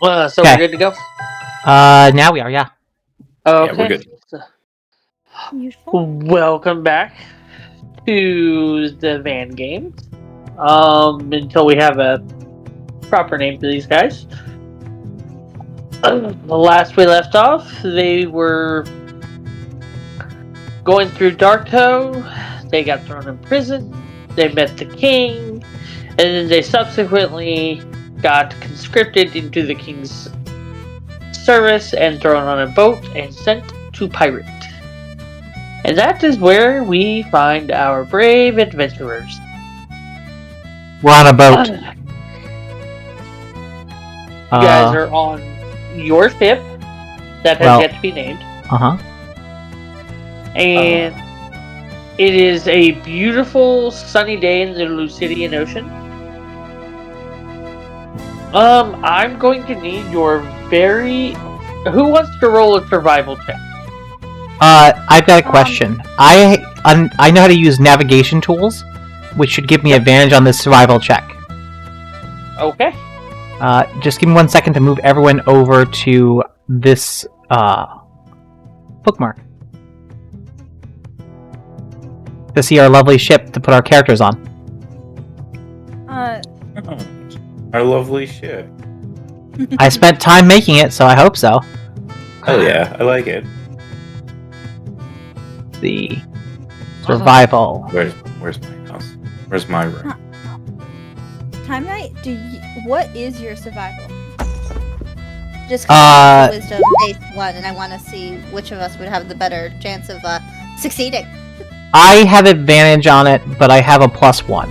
So we're good to go? Now we are, yeah. Okay. Yeah, we're good. Welcome back to the van games. Until we have a proper name for these guys. The last we left off, they were going through Darktoe. They got thrown in prison. They met the king, and then they subsequently got conscripted into the king's service and thrown on a boat and sent to pirate. And that is where we find our brave adventurers. We're on a boat. You guys are on your ship that has yet to be named. And it is a beautiful sunny day in the Lucidian Ocean. I'm going to need your Who wants to roll a survival check? I've got a question. I know how to use navigation tools, which should give me advantage on this survival check. Okay. Just give me 1 second to move everyone over to this bookmark to see our lovely ship to put our characters on. Our lovely ship. I spent time making it, so I hope so. Oh yeah, I like it. The survival. Where's my house? Where's my room? Time Knight, what is your survival? Just because it's wisdom based one, and I want to see which of us would have the better chance of succeeding. I have advantage on it, but I have a +1.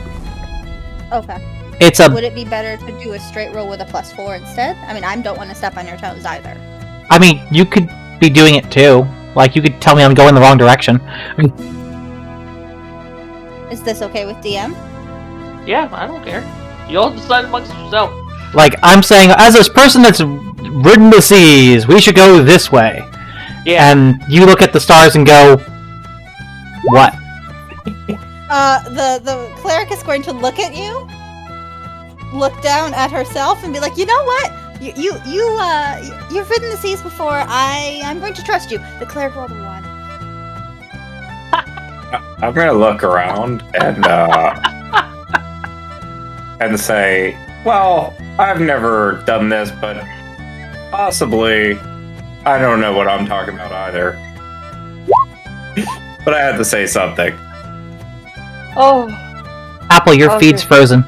Okay. Would it be better to do a straight roll with a +4 instead? I mean, I don't want to step on your toes either. I mean, you could be doing it too. Like, you could tell me I'm going the wrong direction. Is this okay with DM? Yeah, I don't care. You all decide amongst yourself. Like, I'm saying, as a person that's ridden the seas, we should go this way. Yeah. And you look at the stars and go, what? The cleric is going to look at you, look down at herself, and be like, you know what? You've ridden the seas before. I'm going to trust you. The cleric rolled a 1. I'm gonna look around and say, well, I've never done this, but possibly I don't know what I'm talking about either. But I had to say something. Oh. Apple, your feed's frozen.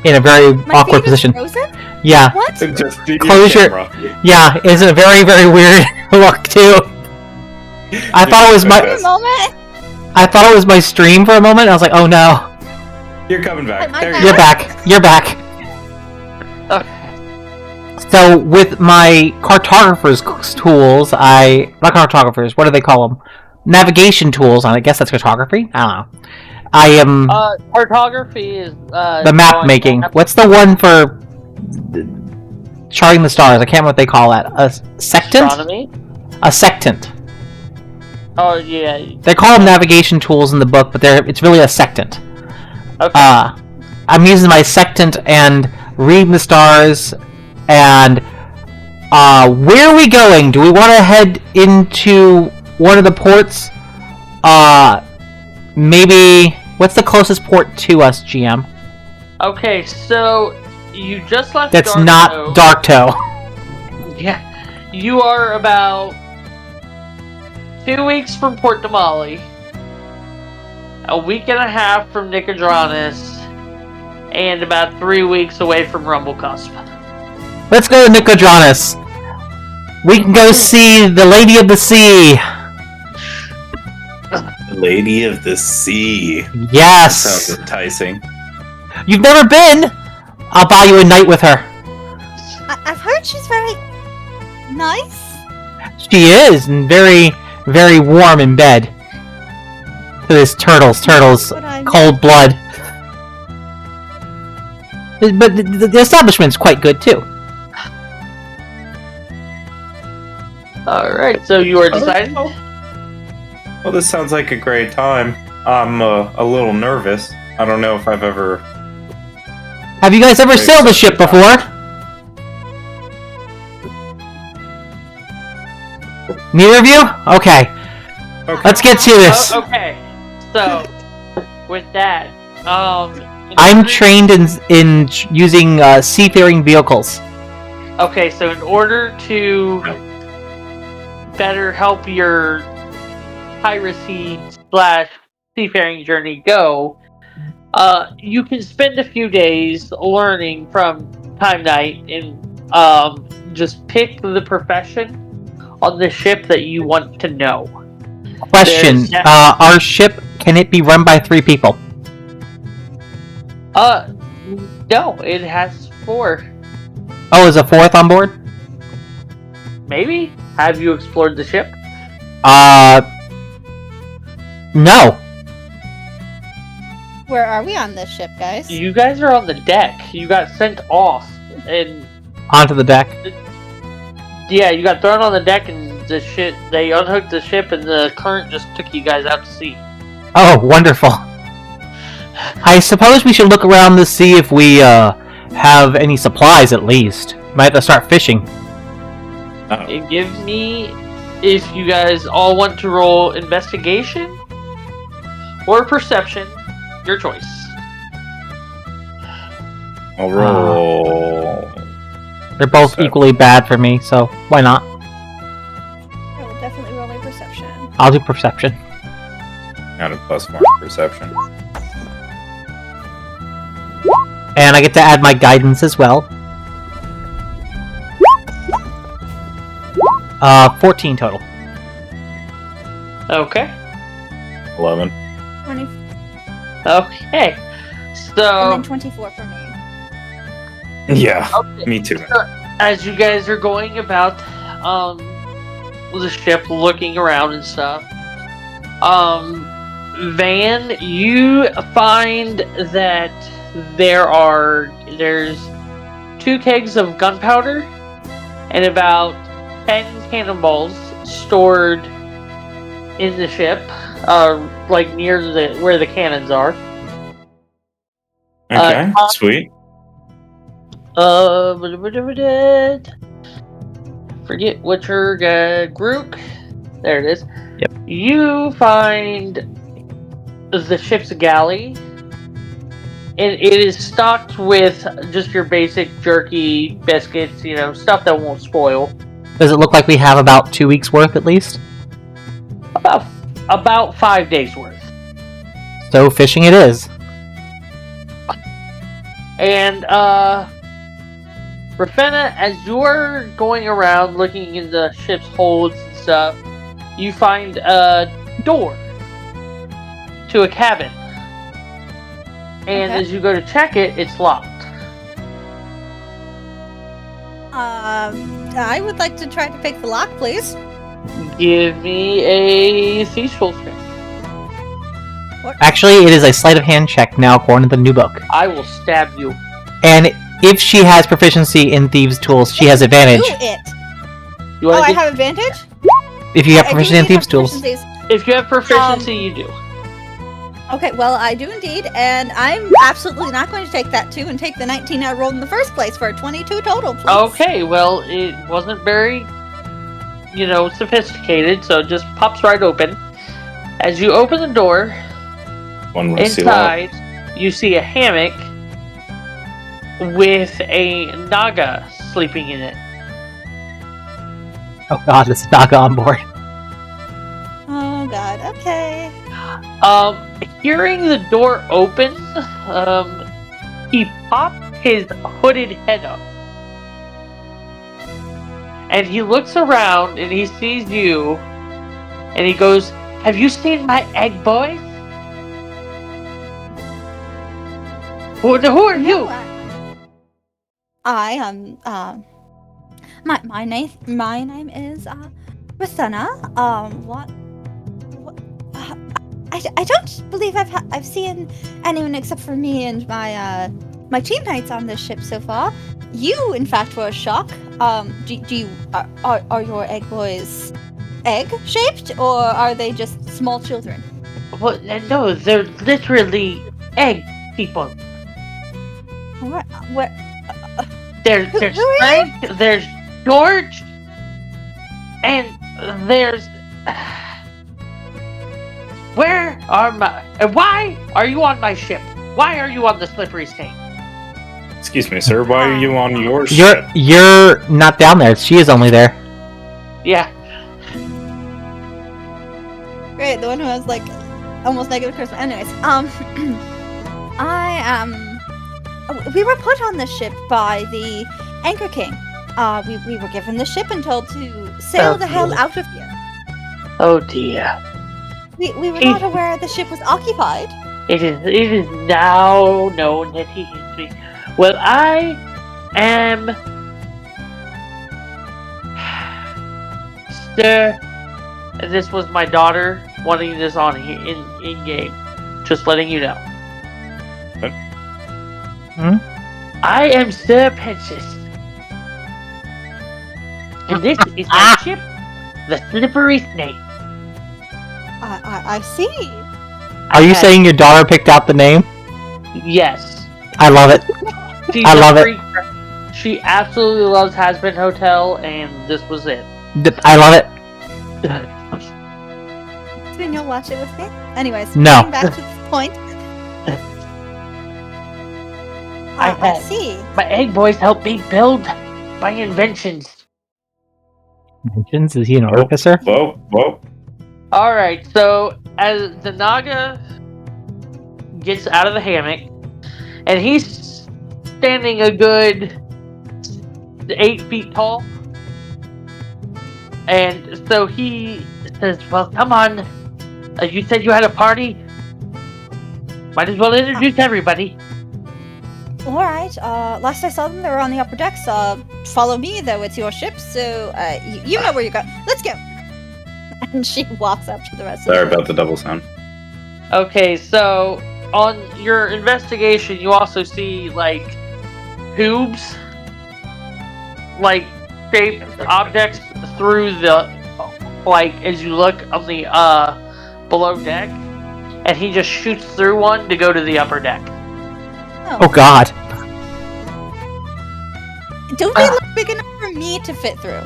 In a very awkward position. Frozen? Yeah. What? Just close your... Yeah, it's a very, very weird look, too. I thought it was my stream for a moment. I was like, oh no. You're coming back. You're back. You're back. Okay. So, with my cartographer's tools, not cartographers, what do they call them? Navigation tools, I guess that's cartography? I don't know. I am... cartography is... the map making. What's the one for charting the stars? I can't remember what they call that. A sectant? Astronomy? A sectant. Oh, yeah. They call them navigation tools in the book, but it's really a sectant. Okay. I'm using my sectant and reading the stars, and where are we going? Do we want to head into one of the ports? Maybe... What's the closest port to us, GM? Okay, so you just left That's Darktoe. not Darktoe. Yeah. You are about 2 weeks from Port Damali, a week and a half from Nicodranus, and about 3 weeks away from Rumblecusp. Let's go to Nicodranus. We can go see the Lady of the Sea. Lady of the Sea. Yes. That sounds enticing. You've never been? I'll buy you a night with her. I've heard she's very nice. She is, and very, very warm in bed. To this turtle's cold blood. But the establishment's quite good too. Alright, so you are decided? Well, this sounds like a great time. I'm a little nervous. I don't know if I've ever... Have you guys ever sailed a ship before? Neither of you? Okay. Let's get to this. Okay. So, with that, I'm trained in using seafaring vehicles. Okay, so in order to better help your piracy / seafaring journey go, you can spend a few days learning from Time Knight and just pick the profession on the ship that you want to know. Question: our ship, can it be run by 3 people? No, it has 4. Oh, is a 4th on board? Maybe? Have you explored the ship? No. Where are we on this ship, guys? You guys are on the deck. You got sent off, and Onto the deck. yeah, you got thrown on the deck, and they unhooked the ship, and the current just took you guys out to sea. Oh, wonderful. I suppose we should look around to see if we have any supplies at least. Might have to start fishing. And give me, if you guys all want to roll investigation or perception, your choice. I'll roll. They're both equally bad for me, so why not? I will definitely roll a perception. I'll do perception. Got a +1 perception. And I get to add my guidance as well. 14 total. Okay. 11. 20, Okay. and So, then 24 for me. Yeah, okay. me too. As you guys are going about the ship, looking around and stuff, Van, you find that there's 2 kegs of gunpowder and about 10 cannonballs stored in the ship, like near where the cannons are. Okay, sweet. Forget what your group. There it is. Yep. You find the ship's galley, and it is stocked with just your basic jerky, biscuits, stuff that won't spoil. Does it look like we have about 2 weeks worth at least? About 5 days worth. So fishing it is. And Ravenna, as you're going around looking in the ship's holds and stuff, you find a door to a cabin. And as you go to check it, it's locked. I would like to try to pick the lock, please. Give me a thieves' tools check. Actually, it is a sleight of hand check now according to the new book. I will stab you. And if she has proficiency in thieves' tools, she has advantage. Do it. You I have advantage? If you have proficiency in thieves' tools. If you have proficiency, you do. Okay, well, I do indeed, and I'm absolutely not going to take that 2 and take the 19 I rolled in the first place for a 22 total, please. Okay, well, it wasn't very, sophisticated, so it just pops right open. As you open the door, inside, you see a hammock with a Naga sleeping in it. Oh god, there's a Naga on board. Oh god, okay. Hearing the door open, he popped his hooded head up. And he looks around and he sees you, and he goes, "Have you seen my egg boys? Who are you?" I am, my name is, Ravenna. What, I don't believe I've seen anyone except for me and my teammates on this ship so far. You, in fact, were a shock. Are your egg boys egg-shaped, or are they just small children? Well, no, they're literally egg people. What? There's who are Frank, there's George, and there's. Where are my? And why are you on my ship? Why are you on the slippery snake? Excuse me, sir. Why are you on your ship? You're not down there. She is only there. Yeah. Great, the one who has like almost negative charisma. Anyways, we were put on the ship by the Anchor King. We were given the ship and told to sail the hell out of here. Oh dear. We were not aware the ship was occupied. It is now known that he hates me. Well, I am Sir. This was my daughter wanting this on in game. Just letting you know. What? I am Sir Princess. And this is my ship, the Slippery Snake. I see. Are you saying your daughter picked out the name? Yes. I love it. I love it. She absolutely loves Has-Been Hotel, and this was it. I love it. Then you'll watch it with me. Anyways, No. getting back to this point. I see. My egg boys helped me build my inventions. Mentions? Is he an artificer? Whoa. Alright, so as the Naga gets out of the hammock, and he's standing a good 8 feet tall, and so he says, well, come on, you said you had a party? Might as well introduce everybody. Alright, last I saw them, they were on the upper decks. Follow me, though, it's your ship, so, you know where you're going. Let's go! And she walks up to the rest Sorry of them. about the double sound. Okay, so on your investigation, you also see, like, tubes, like, shaped objects through the, like, as you look on the, below deck, and he just shoots through one to go to the upper deck. Oh god. Don't they look big enough for me to fit through?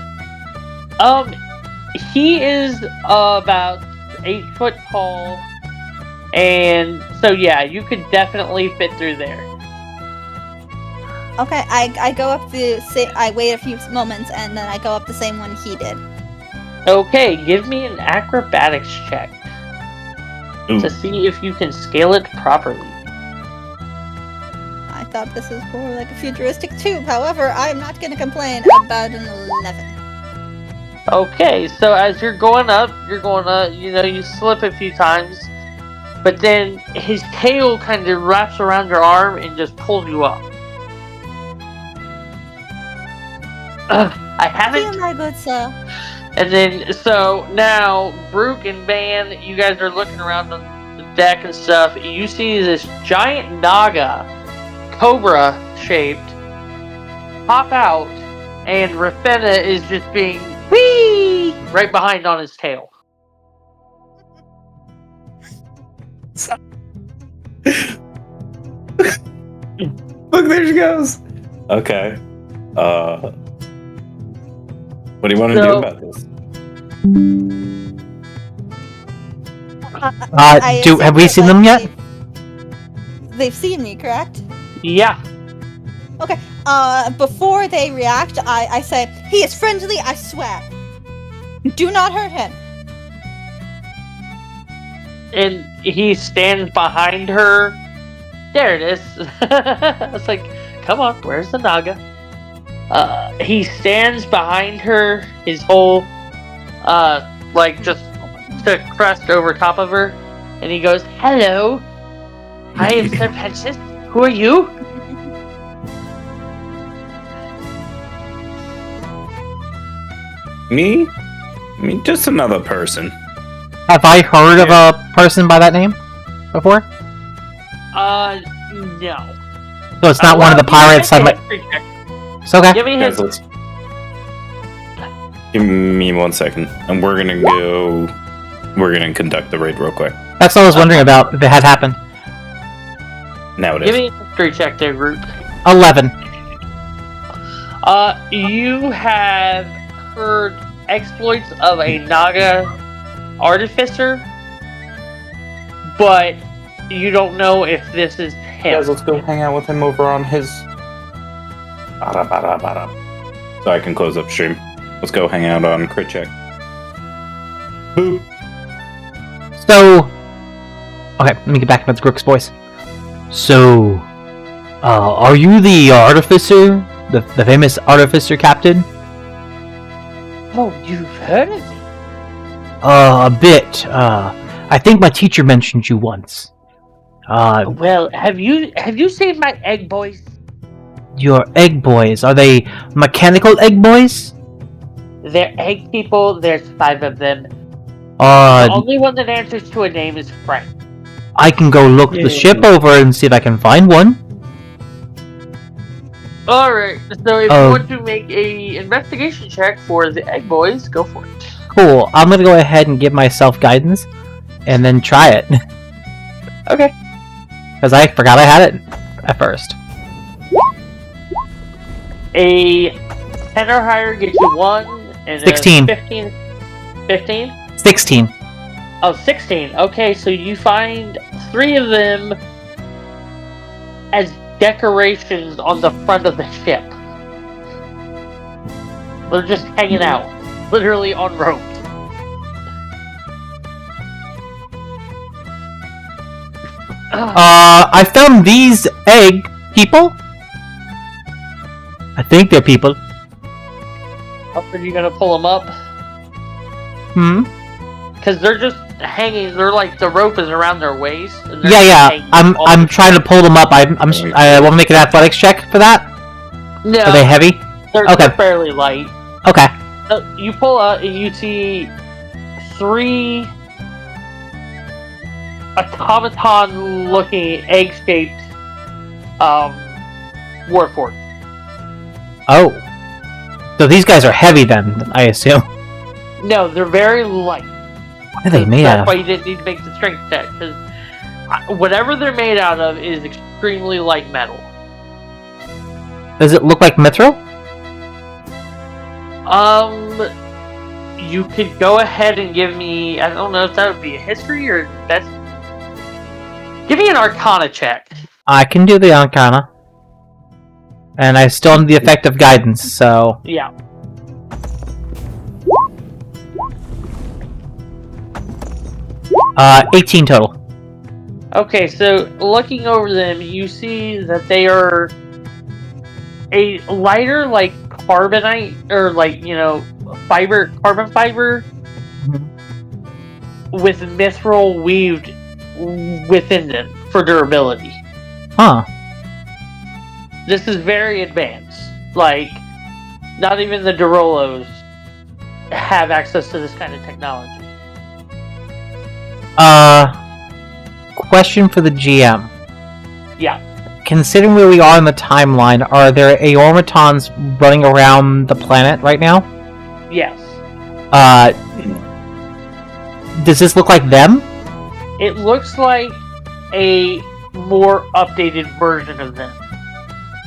He is about 8 foot tall, and so yeah, you could definitely fit through there. Okay, I go up I wait a few moments, and then I go up the same one he did. Okay, give me an acrobatics check to see if you can scale it properly. I thought this was more like a futuristic tube, however, I'm not gonna complain about an 11. Okay, so as you're going up, you slip a few times, but then his tail kind of wraps around your arm and just pulls you up. I haven't. Feel my good sir. And then, so now, Brooke and Van, you guys are looking around on the deck and stuff. You see this giant Naga, Cobra shaped, pop out, and Rafena is just being whee right behind on his tail. Look, there she goes. Okay. What do you want to do about this? Have we seen them yet? They've seen me, correct? Yeah. Okay. Before they react, I say, he is friendly, I swear. Do not hurt him. And he stands behind her. There it is. It's like, come on, where's the Naga? He stands behind her, his whole, just to crest over top of her, and he goes, hello, I am Sir Princess. Who are you? Me? I mean, just another person. Have I heard of a person by that name before? No. So it's not one of the pirates. It's okay. Give me his. Guys, give me 1 second, and we're gonna conduct the raid real quick. That's what I was wondering about, if it had happened. Now it is. Give me a history check there, group. 11. You have heard exploits of a Naga artificer, but you don't know if this is him. Guys, let's go hang out with him over on his. So I can close up stream. Let's go hang out on Crit Check. Boop. So, okay, let me get back to Grook's voice. So, are you the artificer, the famous artificer captain? Oh, you've heard of me? A bit. I think my teacher mentioned you once. Well, have you seen my egg boys? Your egg boys, are they mechanical egg boys? They're egg people. There's 5 of them. The The only one that answers to a name is Frank. I can go look the ship over and see if I can find one. Alright, so if you want to make a investigation check for the egg boys, go for it. Cool. I'm gonna go ahead and give myself guidance, and then try it. Okay. Because I forgot I had it at first. A 10 or higher gets you 1, and 16. 15. 15? 16. Oh, 16. Okay, so you find 3 of them as decorations on the front of the ship. They're just hanging out, literally on ropes. I found these egg people. I think they're people. Oh, are you gonna pull them up? Because they're just hanging. They're like the rope is around their waist. And Yeah. I'm trying to pull them up. I want to make an athletics check for that. No. Are they heavy? They're fairly light. Okay. So you pull up and you see 3 automaton-looking egg-shaped warforged. Oh. So these guys are heavy then, I assume. No, they're very light. What are they made out of? That's why you didn't need to make the strength check, because whatever they're made out of is extremely light metal. Does it look like mithril? You could go ahead and give me, I don't know if that would be a history or that's... Give me an Arcana check. I can do the Arcana. And I still need the effect of guidance, so... Yeah. Uh, 18 total. Okay, so looking over them, you see that they are a lighter, like, carbonite, or like, you know, carbon fiber, with mithril weaved within them for durability. Huh. This is very advanced. Like, not even the Durolos have access to this kind of technology. Question for the GM. Yeah. Considering where we are in the timeline, are there Aormatons running around the planet right now? Yes. Does this look like them? It looks like a more updated version of them.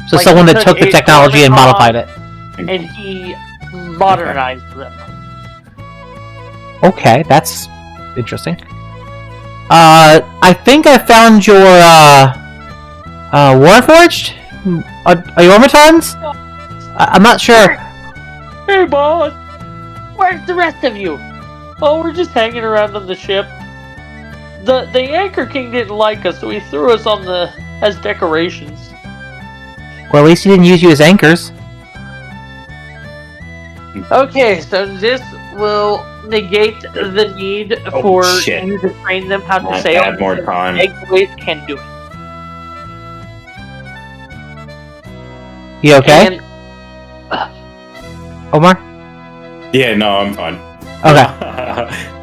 So like someone that took the technology and modified it. And he modernized them. Okay, that's interesting. I think I found your, Warforged? Aormatons? I'm not sure. Hey, boss! Where's the rest of you? Oh, we're just hanging around on the ship. The Anchor King didn't like us, so he threw us on as decorations. Well, at least he didn't use you as anchors. Okay, so this will negate the need for you to train them how to sail. Add more time. Egg-boys can do it. You okay? And, Omar? Yeah, no, I'm fine. Okay.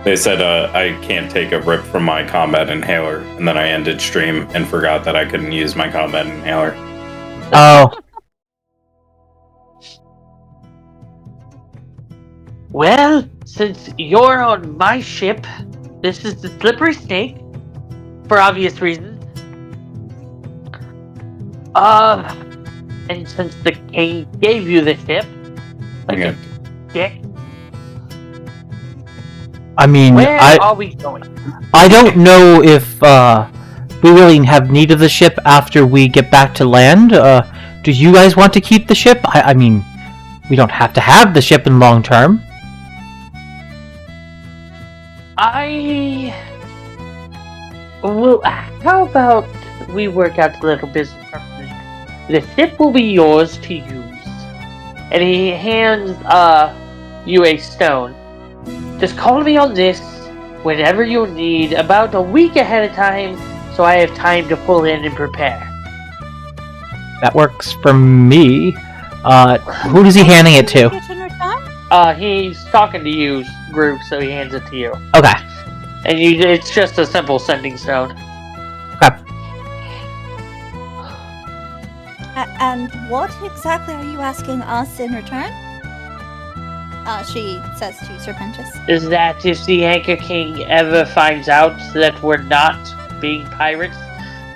They said I can't take a rip from my combat inhaler, and then I ended stream and forgot that I couldn't use my combat inhaler. Oh. Well, since you're on my ship, this is the Slippery Snake, for obvious reasons. And since the king gave you the ship, like a dick, I mean, Where are we going? I don't know if we really have need of the ship after we get back to land. Do you guys want to keep the ship? I mean, we don't have to have the ship in long term. Well, how about we work out a little business proposition? The ship will be yours to use. And he hands you a stone. Just call me on this whenever you need, about a week ahead of time, so I have time to pull in and prepare. That works for me. Who is he handing it to? He's talking to you, group, so he hands it to you. Okay. And it's just a simple sending stone. Okay. And what exactly are you asking us in return? She says to Serpentis. Is that if the Anchor King ever finds out that we're not being pirates,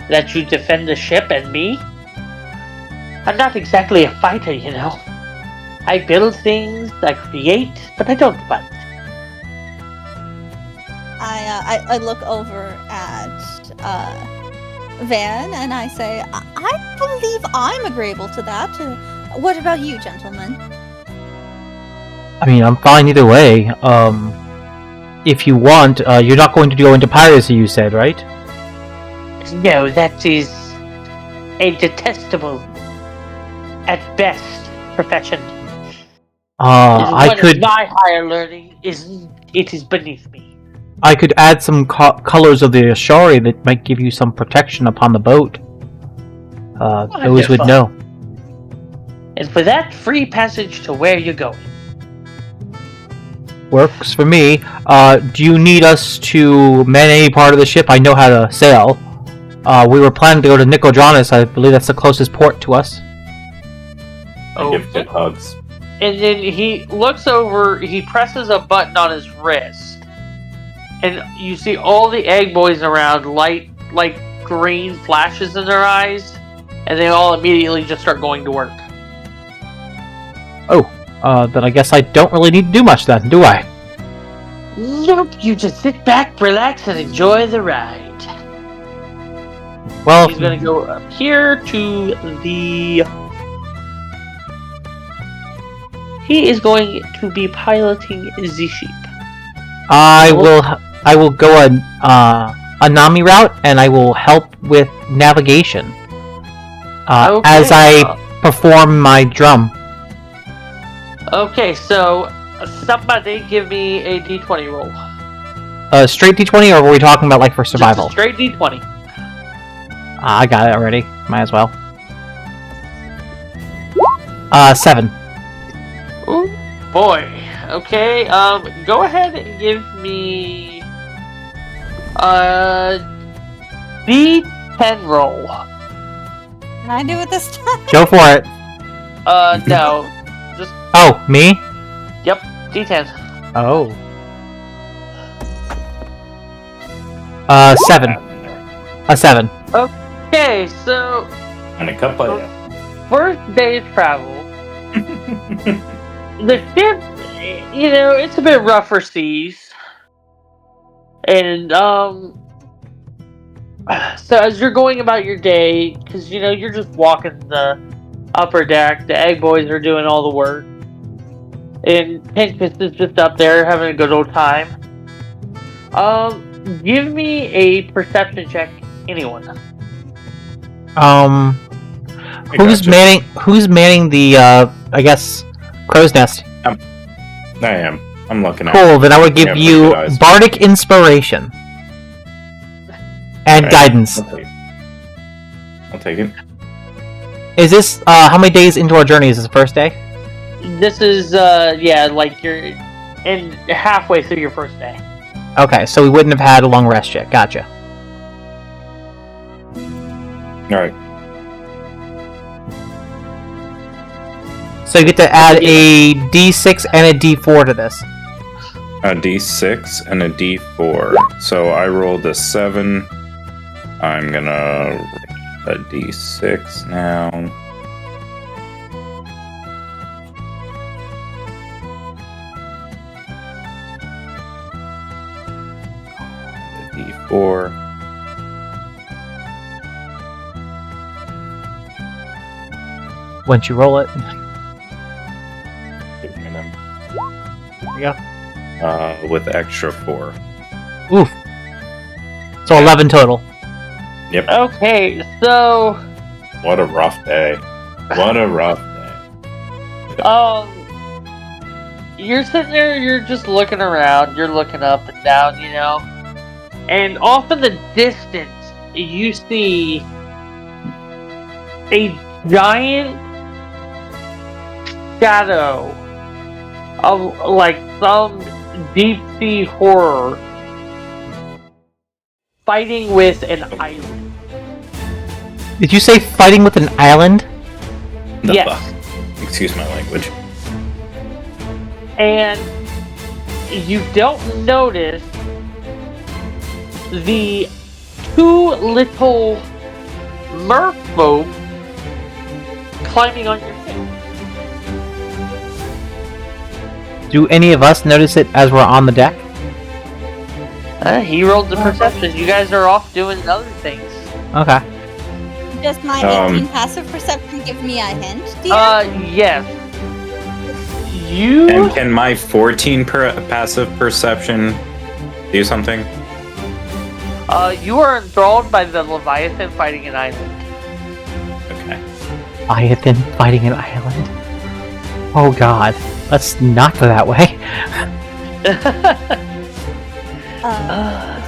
that you defend the ship and me? I'm not exactly a fighter, you know. I build things, I create, but I don't fight. I look over at Van and I say, I believe I'm agreeable to that. What about you, gentlemen? I mean, I'm fine either way. If you want, you're not going to go into piracy, you said, right? No, that is a detestable, at best, profession. My higher learning it is beneath me. I could add some colors of the Ashari that might give you some protection upon the boat. Those would know. And for that, free passage to where you're going. Works for me. Do you need us to man any part of the ship? I know how to sail. We were planning to go to Nicodranus. I believe that's the closest port to us. I give good hugs. And then he looks over, he presses a button on his wrist. And you see all the egg boys around light, like green flashes in their eyes. And they all immediately just start going to work. Oh, then I guess I don't really need to do much then, do I? Nope, you just sit back, relax, and enjoy the ride. Well, he's gonna go up here to the... He is going to be piloting the sheep. I will go a Nami route, and I will help with navigation as I perform my drum. Okay, so somebody give me a d20 roll. Straight d20, or were we talking about like for survival? Just a straight d20. I got it already. Might as well. 7. Ooh, boy. Okay, go ahead and give me d10 roll. Can I do it this time? Go for it. No. Just... Oh, me? Yep, d10. Oh. 7. A 7. Okay, so... And a cup of... First day's travel. The ship, you know, it's a bit rougher seas. And, so as you're going about your day, because, you know, you're just walking the upper deck, the egg boys are doing all the work. And Pinchus is just up there having a good old time. Give me a perception check, anyone. Who's manning the, I guess, crow's nest? I am. I'm looking at it. Cool, then I would give you Bardic Inspiration. And Guidance. I'll take it. Is this, how many days into our journey? Is this the first day? This is, yeah, like you're halfway through your first day. Okay, so we wouldn't have had a long rest yet. Gotcha. Alright. So you get to add a D6 and a D4 to this. A D6 and a D4. So I rolled a 7. I'm gonna roll a D6 now. 4. Once you roll it. Give me them. There you go. With extra 4. Oof. So 11 total. Yep. Okay, so What a rough day. What a rough day. you're sitting there, you're just looking around, you're looking up and down, you know, and off in the distance, you see a giant shadow of like some deep sea horror fighting with an island. Did you say fighting with an island? The Yes. fuck? Excuse my language. And you don't notice the 2 little merfolk climbing on your ship. Do any of us notice it as we're on the deck? He rolled the perception. You guys are off doing other things. Okay. Does my 18 passive perception give me a hint, dear? Yes. You. And can my 14 passive perception do something? You are enthralled by the Leviathan fighting an island. Okay. Leviathan fighting an island. Oh god. Let's not go that way.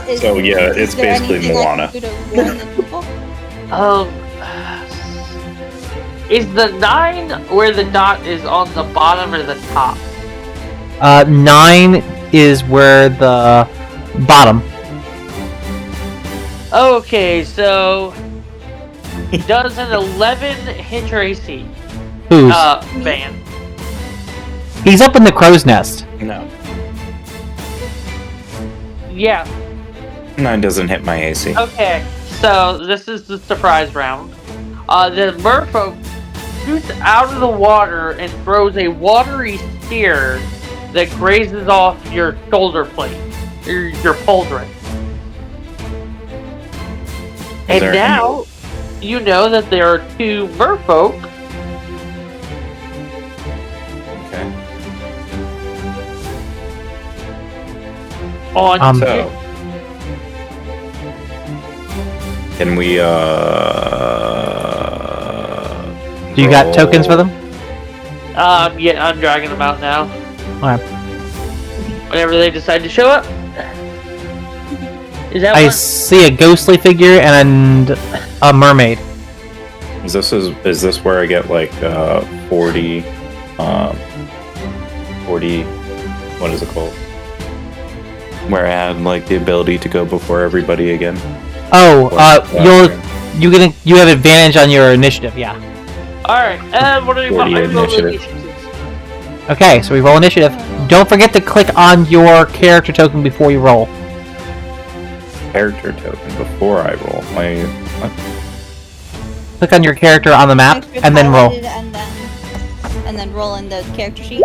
Is- So, yeah, it's is there basically anything I Moana. can do to warn the people? Is the 9 where the dot is on the bottom or the top? 9 is where the bottom. Okay, so does an 11 hit your AC? Who's? Van. He's up in the crow's nest. No. Yeah. 9 doesn't hit my AC. Okay, so this is the surprise round. The merfolk shoots out of the water and throws a watery spear that grazes off your shoulder plate, your pauldron. And there now, you know that there are 2 merfolk Okay. on So, can we, Do you got roll- tokens for them? Yeah, I'm dragging them out now. Okay. Whenever they decide to show up. Is that I one? see a ghostly figure and a mermaid. Is this where I get like 40 40 what is it called? Where I had like the ability to go before everybody again. Oh, Or- you have advantage on your initiative, yeah. Alright, and what are you 40 I roll initiative. initiatives. Okay, so we roll initiative. Don't forget to click on your character token before you roll. Character token before I roll. What? Click on your character on the map Character and then roll. highlighted and then roll in the character sheet.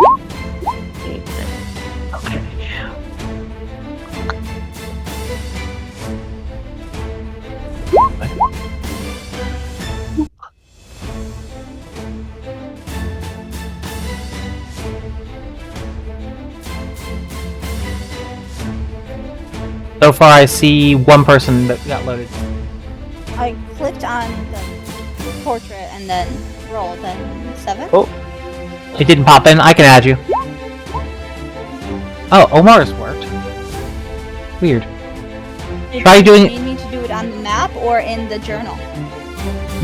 So far, I see one person that got loaded. I clicked on the portrait and then rolled, then 7. Oh. It didn't pop in. I can add you. Oh, Omar's worked. Weird. Try doing- You need me to do it on the map or in the journal?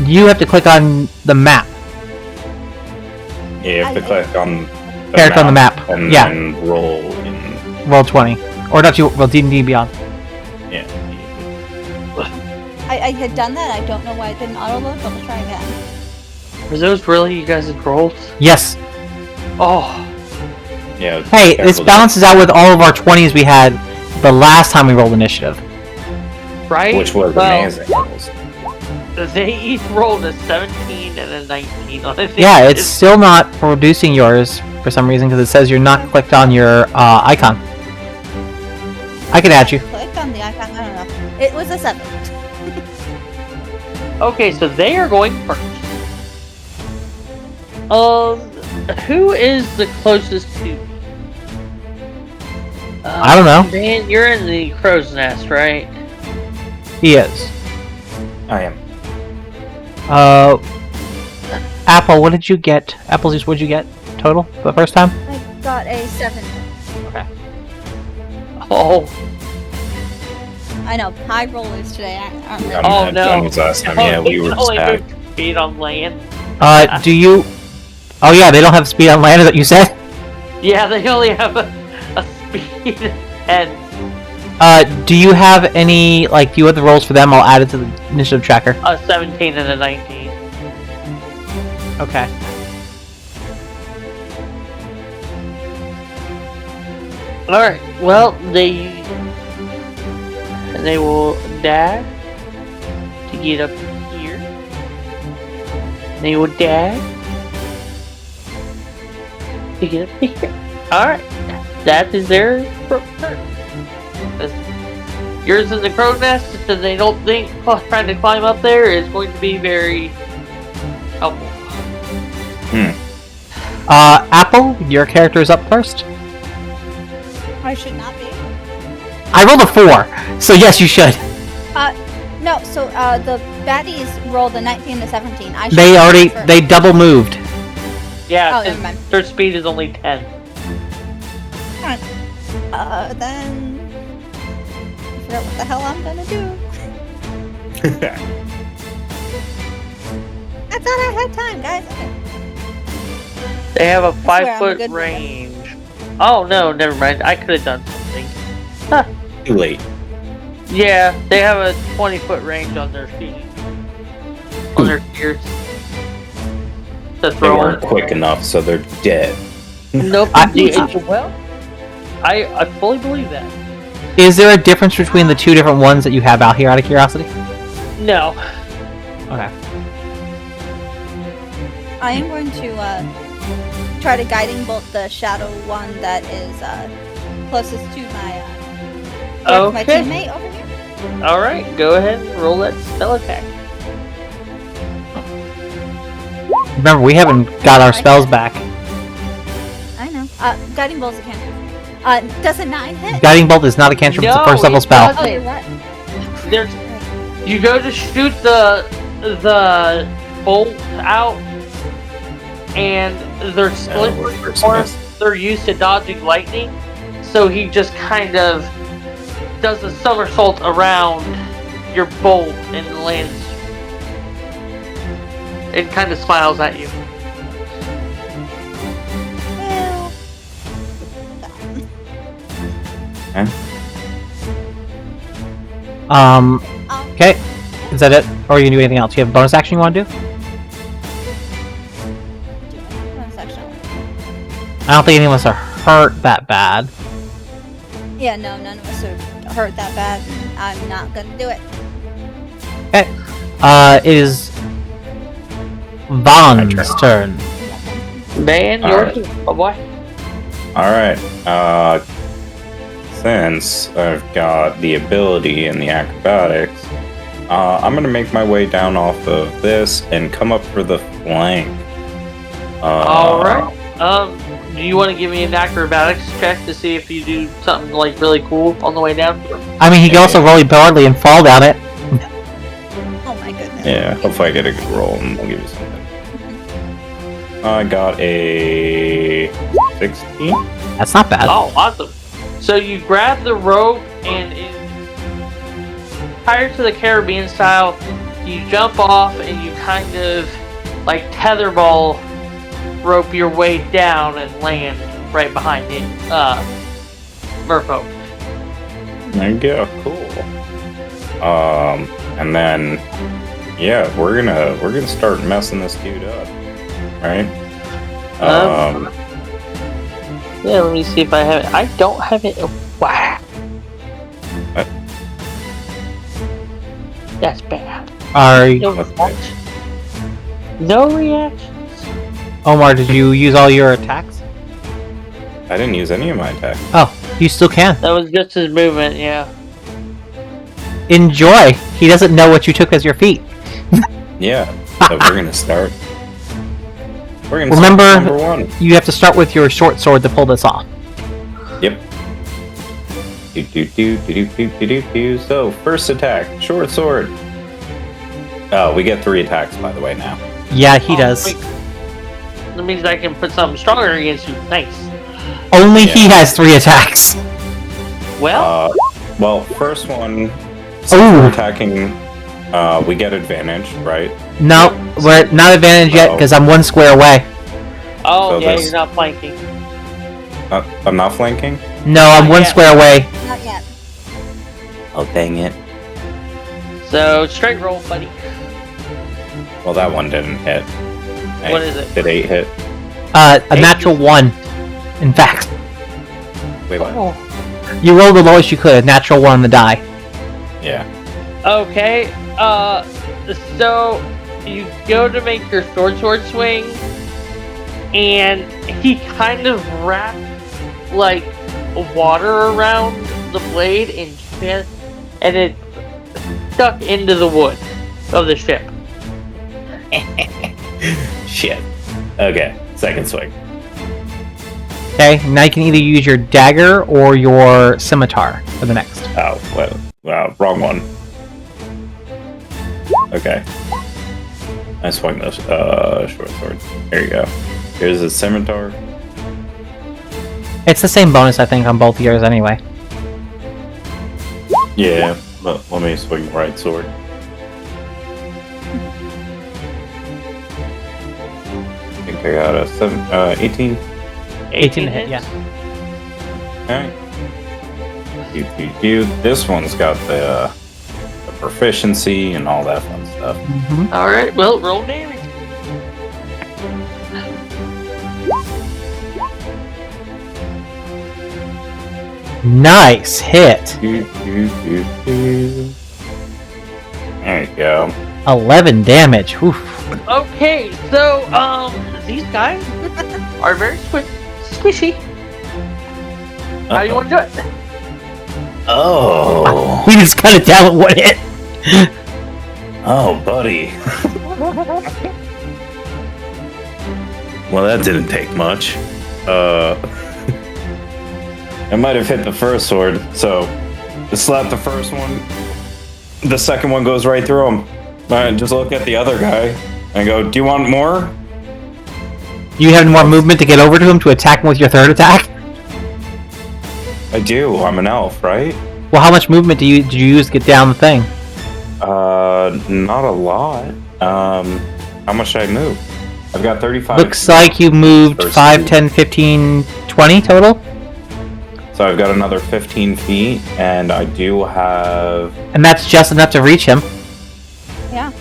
You have to click on the map. Yeah, you have to click on the Character on the map. and Yeah. then roll in. Roll 20. Or not you, roll D&D Beyond. Yeah. I had done that. I don't know why it didn't auto-load, but we'll try again. Were those really you guys' rolled? Yes. Oh. Yeah. Hey, this careful. balances out with all of our 20s we had the last time we rolled initiative. Right? Which was Well, amazing. They each rolled a 17 and a 19 on it. Yeah, it's still not producing yours for some reason because it says you're not clicked on your icon. I can add you. Clicked on the icon. I don't know. It was a 7. Okay, so they are going first. Who is the closest to me? I don't know. Man, you're in the crow's nest, right? He is. I am. Apple, what did you get? Applejuice, what did you get total for the first time? I got a 7. Okay. Oh, I know, high rollers today aren't we? Oh, no. John was last time. Yeah, we were only stacked. moved speed on land. Do you... Oh yeah, they don't have speed on land, is that you said? Yeah, they only have a speed 10. Do you have any, like, do you have the rolls for them? I'll add it to the initiative tracker. A 17 and a 19. Okay. Alright, well, they will dash to get up here. They will dash to get up here. Alright, that is their turn. Yours is the crow's nest, so they don't think trying to climb up there is going to be very helpful. Apple, your character is up first. I should not be. I rolled a 4, so yes, you should. No, so the baddies rolled a 19 and a 17. I should They be already, first. they double moved. Yeah, Oh, never mind. their speed is only 10. Then I forgot what the hell I'm gonna do. I thought I had time, guys. Okay. They have a swear I'm a 5-foot good range. Oh no, never mind. I could have done something. Huh. Too late. Yeah, they have a 20-foot range on their feet. On their spears. To They throw weren't on. quick enough, so they're dead. Nope. I- Well, I fully believe that. Is there a difference between the two different ones that you have out here, out of curiosity? No. Okay. I am going to try to guiding bolt the shadow one that is closest to my my Okay. teammate over here. Alright, go ahead and roll that spell attack. Remember, we haven't got our spells back. I know. Guiding bolt's a cantrip. Does a 9 hit? Guiding Bolt is not a cantrip, it's a No, first level it spell. doesn't. Oh, you're right. There's you go to shoot the bolt out, and they're split we're first or missed. they're used to dodging lightning. So he just kind of does a somersault around your bolt and lands, and kind of smiles at you. Well, Okay. Is that it? Or are you gonna do anything else? You have a bonus action you want to do? bonus action. I don't think any of us are hurt that bad. Yeah, no, none of us are hurt that bad. I'm not gonna do it. It is Vaughn's turn. Man, Alright. yours. Oh boy. Alright, since I've got the ability and the acrobatics, I'm gonna make my way down off of this and come up for the flank. Alright. Do you want to give me an acrobatics check to see if you do something like really cool on the way down? I mean, he can also roll badly and fall down it. Oh my goodness. Yeah, hopefully I get a good roll and I'll give you something. I got a 16. That's not bad. Oh, awesome. So you grab the rope and prior to the Caribbean style, you jump off and you kind of like tetherball rope your way down and land right behind it, Merfolk. There you go, cool. And then yeah, we're gonna start messing this dude up. Right? Yeah, let me see if I have it. I don't have it. Wow. What? That's bad. Are No What's reaction. No reaction. Omar, did you use all your attacks? I didn't use any of my attacks. Oh, you still can. That was just his movement, yeah. enjoy. He doesn't know what you took as your feat. Yeah, so we're gonna start. We're gonna Remember, start with number 1. you have to start with your short sword to pull this off. Yep. So, first attack, short sword. Oh, we get 3 attacks, by the way, now. Yeah, he does. Wait. That means I can put something stronger against you. Nice. Only he has 3 attacks. Well, Well, first one, since Ooh. we're attacking, we get advantage, right? No, we're not advantage yet because I'm 1 square away. oh so yeah, this- you're not flanking. I'm not flanking? No, I'm Not 1 yet. square away. Not yet. Oh, dang it. So straight roll, buddy. Well, that one didn't hit. Hey, What is it? Did 8 hit? A 8. natural 1. In fact, Wait, what? Oh. you rolled the lowest you could, a natural 1 on the die. Yeah. Okay. So you go to make your sword swing, and he kind of wrapped like water around the blade and it stuck into the wood of the ship. Shit. Okay, second swing. Okay, now you can either use your dagger or your scimitar for the next. Oh, well, wrong one. Okay. I swung this short sword. There you go. Here's a scimitar. It's the same bonus, I think, on both yours anyway. Yeah, but let me swing the right sword. I think I got a 18. 18 to hit, hits? yeah. Alright. This one's got the proficiency and all that fun stuff. Mm-hmm. All right. Well, roll damage. Nice hit. There you go. 11 damage. Oof. Okay. So these guys are very squishy. How do you want to do it? Oh, We just cut it down with 1 hit. oh, buddy. Well, that didn't take much. I might have hit the first sword, so I slapped the first one. The second one goes right through him. Alright, just look at the other guy and go, do you want more? You have more movement to get over to him to attack him with your third attack? I do, I'm an elf, right? Well, how much movement did you use to get down the thing? Not a lot. How much should I move? I've got 35. Looks like you moved First 5, move. 10, 15, 20 total? So I've got another 15 feet, and I do have... And that's just enough to reach him. Yeah.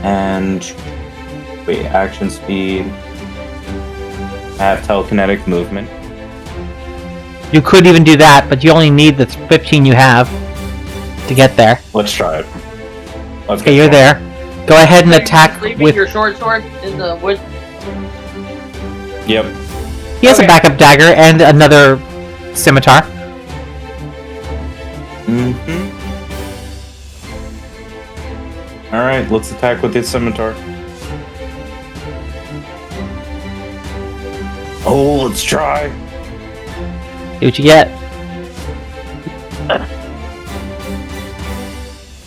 And... Wait, action speed... I have telekinetic movement. You could even do that, but you only need the 15 you have to get there. Let's try it. Let's Okay, get you're going. there. Go ahead and attack Leaving with... your short sword in the wood. Yep. He has a Okay. backup dagger and another scimitar. Mm-hmm. Alright, let's attack with the scimitar. Oh, let's try. See what you get.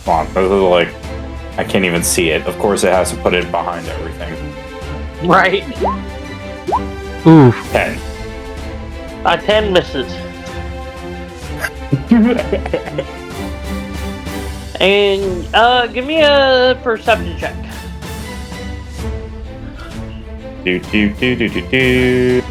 Come on, those are like... I can't even see it. Of course it has to put it behind everything. Right. Ooh. 10. 10 misses. And give me a perception check. Do.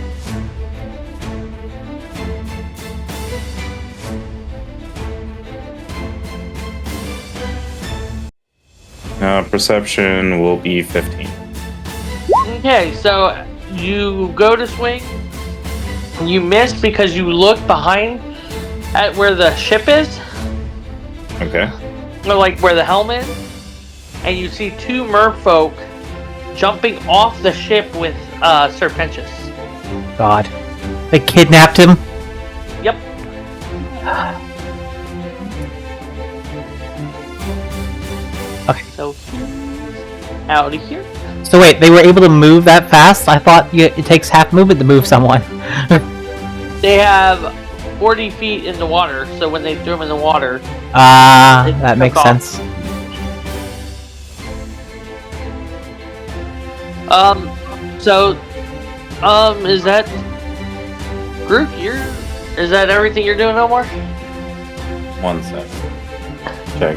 Perception will be 15. Okay, so you go to swing. You miss because you look behind at where the ship is, Okay. or like where the helm is, and you see 2 merfolk jumping off the ship with Serpentius. God. They kidnapped him? Yep. Okay. So he's out of here. So wait, they were able to move that fast? I thought it takes half movement to move someone. They have 40 feet in the water, so when they threw him in the water... that makes sense. Is that... Groot, is that everything you're doing, Omar? 1 sec. Check.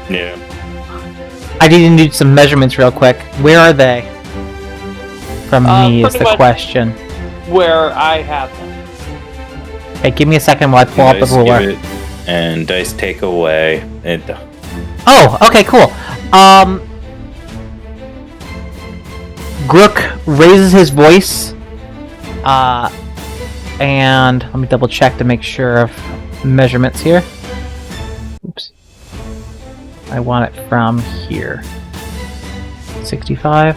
Yeah. I need to do some measurements real quick. Where are they? From me is pretty the much question. Where I have them. Hey, give me a second while I pull up the Dice ruler. give it, and dice take away. Oh, okay, cool. Grook raises his voice, and let me double check to make sure of measurements here. Oops. I want it from here. 65.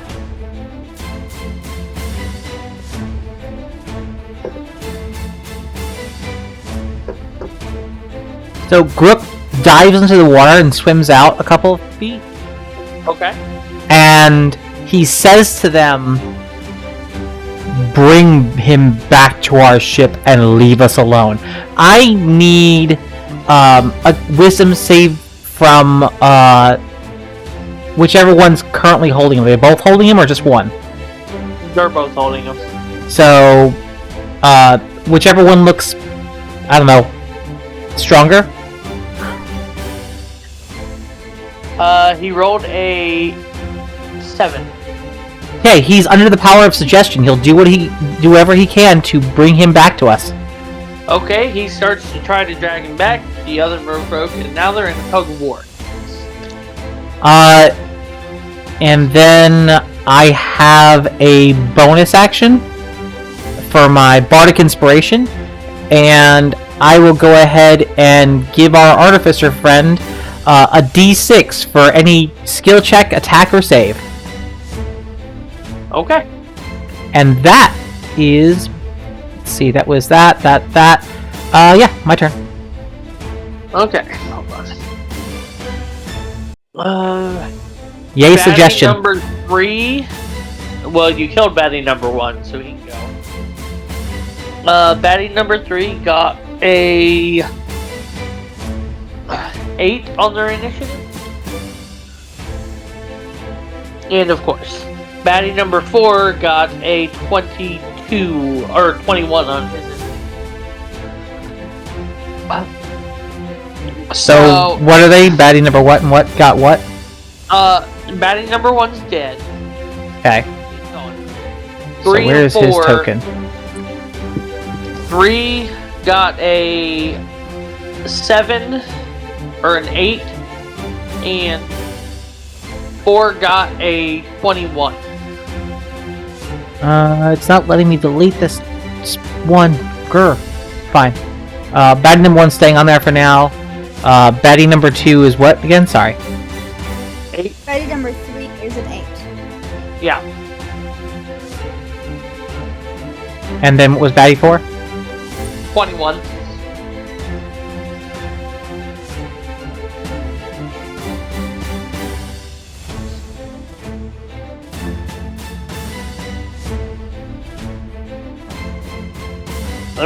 So Grook dives into the water and swims out a couple of feet. Okay. And he says to them, bring him back to our ship and leave us alone. I need a wisdom save from whichever one's currently holding him. Are they both holding him or just one? They're both holding him. So, whichever one looks, I don't know, stronger? He rolled a 7. Hey, he's under the power of suggestion. He'll do whatever he can to bring him back to us. Okay, he starts to try to drag him back. The other merfolk, and now they're in a tug of war. And then I have a bonus action for my Bardic Inspiration, and I will go ahead and give our Artificer friend a D6 for any skill check, attack, or save. Okay. And that is... Let's see, that was that. Yeah, my turn. Okay. Hold on. Yay, Batting suggestion. number 3. Well, you killed batting number 1, so he can go. Batting number 3 got a 8 on their initiative. And of course, batting number 4 got a 22 or 21 on his initiative. So, what are they? Batting number what and what got what? Batting number 1's dead. Okay. He's gone. So 3 where's and his 4, token? 3 got a 7 or an 8, and 4 got a 21. It's not letting me delete this one. Grr. Fine. Batting number 1 staying on there for now. Batting number 2 is what again? Sorry. 8? Batting number 3 is an 8. Yeah. And then what was batting 4? 21.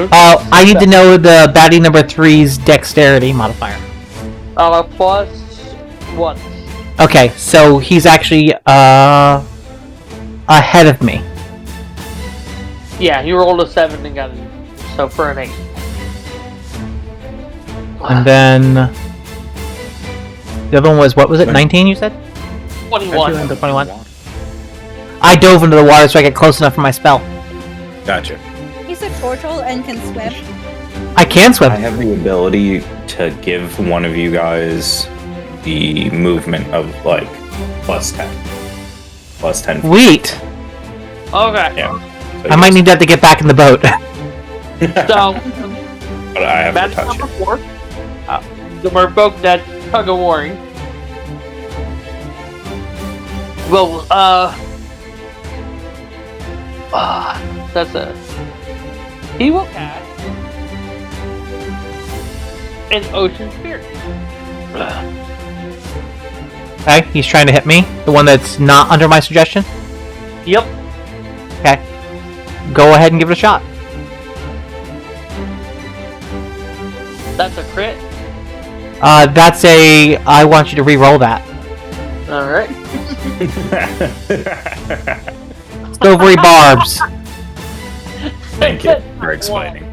I need to know the batting number 3's dexterity modifier. Plus 1. Okay, so he's actually ahead of me. Yeah, he rolled a 7 and got it. So for an 8. And then the other one was, what was it? 19 you said? 21. 21. I dove into the water so I get close enough for my spell. Gotcha. He's a turtle and can swim. I can swim. I have the ability to give one of you guys the movement of like plus 10. Plus 10. Sweet. Okay. Yeah. So I might need that to get back in the boat. So, But I have to batting touch number it. 4. The merfolk that tug of warring. Well, that's a... He will cast and Ocean Spirit. Okay, he's trying to hit me. The one that's not under my suggestion. Yep. Okay. Go ahead and give it a shot. That's a crit. That's a... I want you to re-roll that. Alright. Silvery barbs. Thank you for explaining.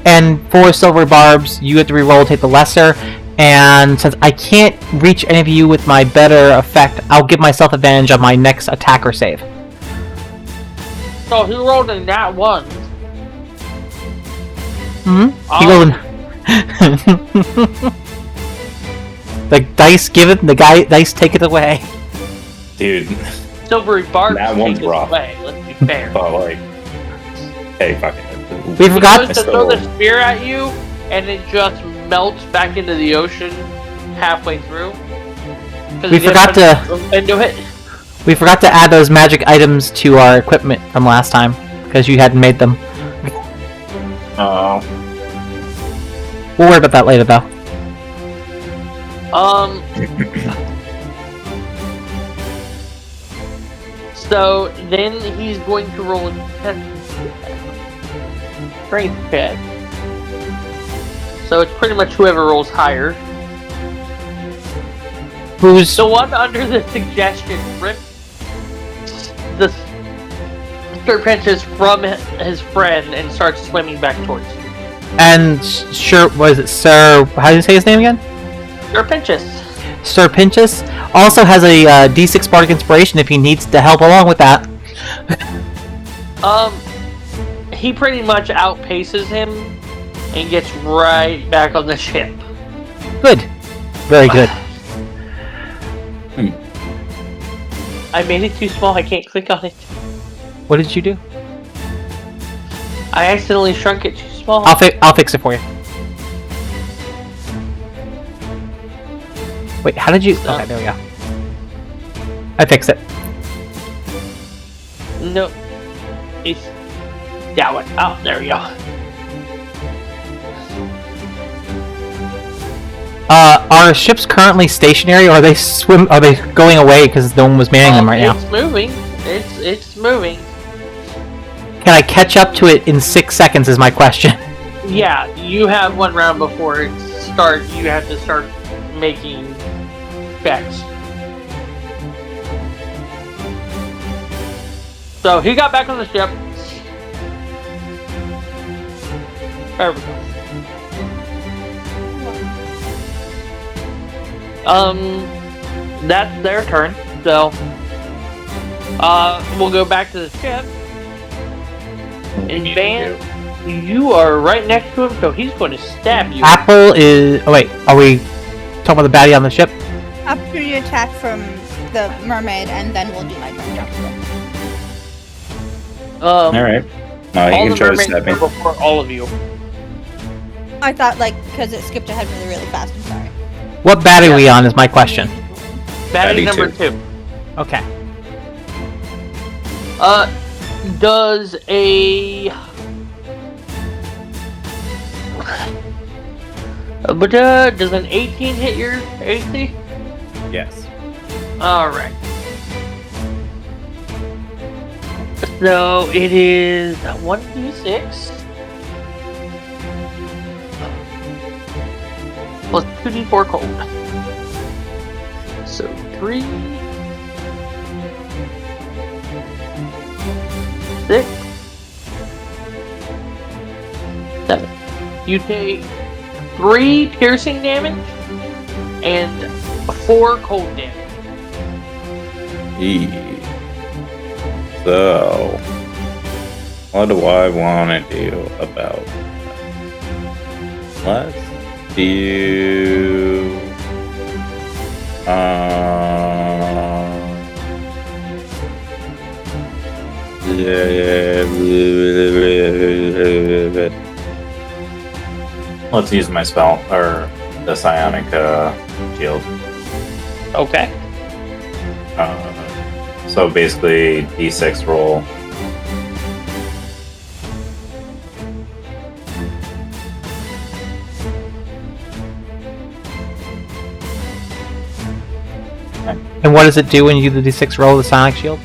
And for silver barbs, you have to re-roll, take the lesser. And since I can't reach any of you with my better effect, I'll give myself advantage on my next attack or save. So he rolled a nat 1. He rolled the dice give it, the dice take it away. Dude, Silvery Barbs that one's take it rough. away, let's be fair. But like, hey, fuck it. We forgot He goes to throw the spear at you, and it just melts back into the ocean halfway through. We forgot to into it. We forgot to add those magic items to our equipment from last time because you hadn't made them. Oh. We'll worry about that later, though. So then he's going to roll a strength check. So it's pretty much whoever rolls higher. Who's The one under the suggestion rips the serpentine from his friend and starts swimming back towards you. and sure? Was it Sir? How do you say his name again? Serpentine. Sir Pinchus also has a D6 Bardic Inspiration if he needs to help along with that. He pretty much outpaces him and gets right back on the ship. Good, very good. I made it too small. I can't click on it. What did you do? I accidentally shrunk it too small. I'll fix it for you. Wait, how did you? Okay, there we go. I fixed it. No, it's that one. Oh, there we go. Are ships currently stationary, or are they Are they going away because no one was manning them right now? It's moving. It's moving. Can I catch up to it in 6 seconds? Is my question. Yeah, you have one round before it starts. You have to start making checks. So he got back on the ship. There we go. That's their turn. So, we'll go back to the ship. And Van, you are right next to him, so he's going to stab you. Apple is. Oh wait, are we talking about the baddie on the ship? After you attack from the mermaid, and then we'll do my turn. Alright. All You can the try to mermaids stab me. are before all of you. I thought, like, because it skipped ahead really, really fast. I'm sorry. What baddie are we on? Is my question. Baddie Baddie number two. 2. Okay. Does a does an 18 hit your AC? Yes. Alright. So it is 1d6 plus 2d4 cold. So 3, 6, 7. You take 3 piercing damage and 4 cold damage. So, what do I want to do about that? Let's do. Let's use my spell, or the psionic shield. Okay. So basically, D6 roll. And what does it do when you do the d6 roll the Sonic Shield?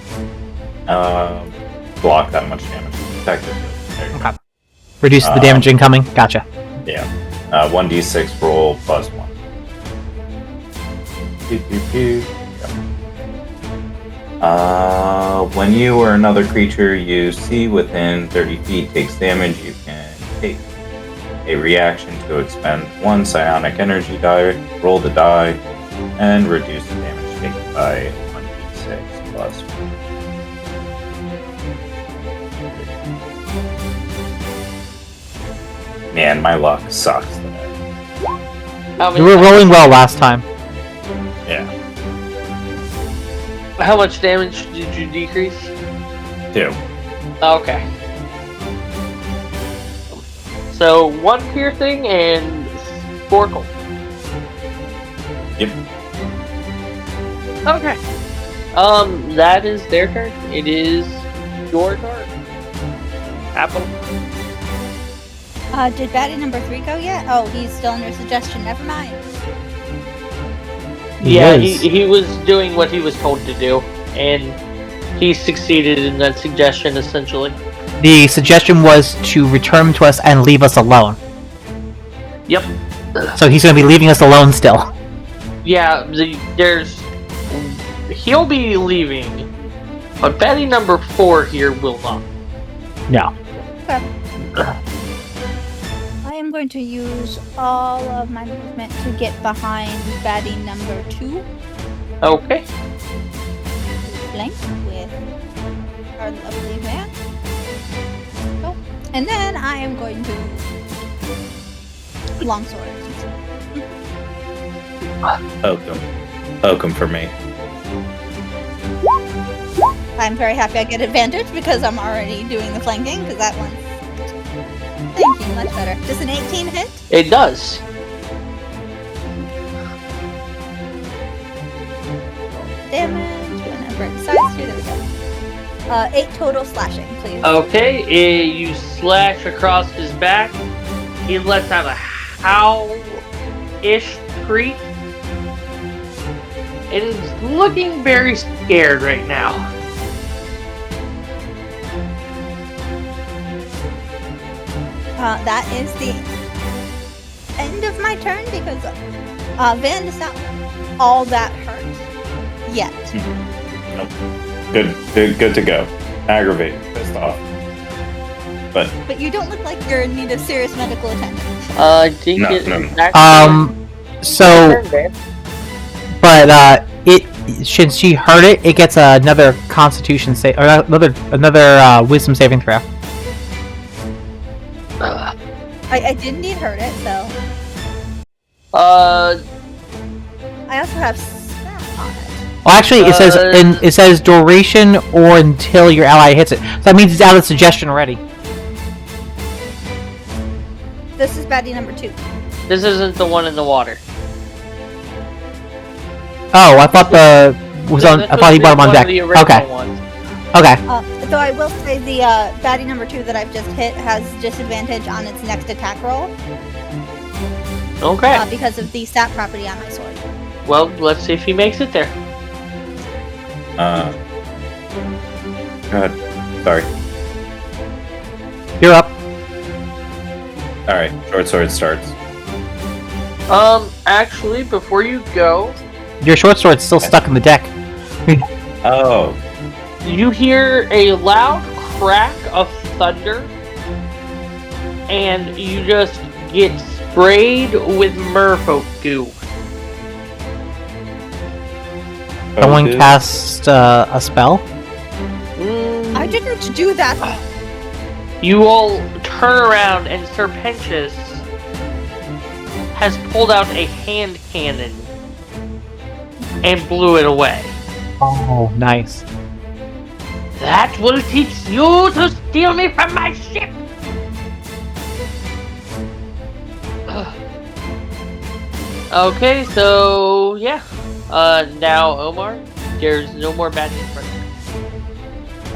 Block that much damage. Protective. There you go. Okay. Reduces the damage incoming. Gotcha. Yeah. 1d6 roll plus 1. Pew, pew, pew. When you or another creature you see within 30 feet takes damage, you can take a reaction to expend 1 psionic energy die, roll the die, and reduce the damage taken by 1d6 plus 1. Man, my luck sucks today. You were rolling well last time. Yeah. How much damage did you decrease? 2. Okay. So 1 piercing and 4 cold. Yep. Okay. That is their turn. It is your turn. Apple. Did baddie number 3 go yet? Oh, he's still under suggestion. Never mind. He was doing what he was told to do, and he succeeded in that suggestion, essentially. The suggestion was to return to us and leave us alone. Yep. So he's going to be leaving us alone still. Yeah, he'll be leaving, but baddie number 4 here will not. No. Okay. I am going to use all of my movement to get behind baddie number 2. Okay. Flank with our lovely man. Oh, and then I am going to longsword. Poke him for me. I'm very happy I get advantage because I'm already doing the flanking, because that one's... Thank you, much better. Does an 18 hit? It does. Damage, whenever it decides to, there we go. 8 total slashing, please. Okay, you slash across his back. He lets out a howl-ish shriek. It is looking very scared right now. That is the end of my turn because Van is not all that hurt yet. Nope. Good to go. Aggravated, pissed off. But you don't look like you're in need of serious medical attention. I think No. So, but since she heard it, it gets another Constitution save, or another Wisdom saving throw. I didn't need hurt it, so. I also have snap on it. Well, actually, it says duration or until your ally hits it. So that means it's out of suggestion already. This is baddie number 2. This isn't the one in the water. Oh, I thought I thought he brought him on deck. Okay. Ones. Okay. Though I will say the baddie number 2 that I've just hit has disadvantage on its next attack roll. Okay. Because of the stat property on my sword. Well, let's see if he makes it there. God, sorry. You're up. All right, short sword starts. Actually, before you go, Your short sword's still stuck in the deck. Oh, you hear a loud crack of thunder, and you just get sprayed with merfolk goo. Someone cast a spell. I didn't do that. You all turn around, and Serpentius has pulled out a hand cannon and blew it away. Oh, nice. That will teach you to steal me from my ship! Okay, so yeah. Now Omar, there's no more bad news for you.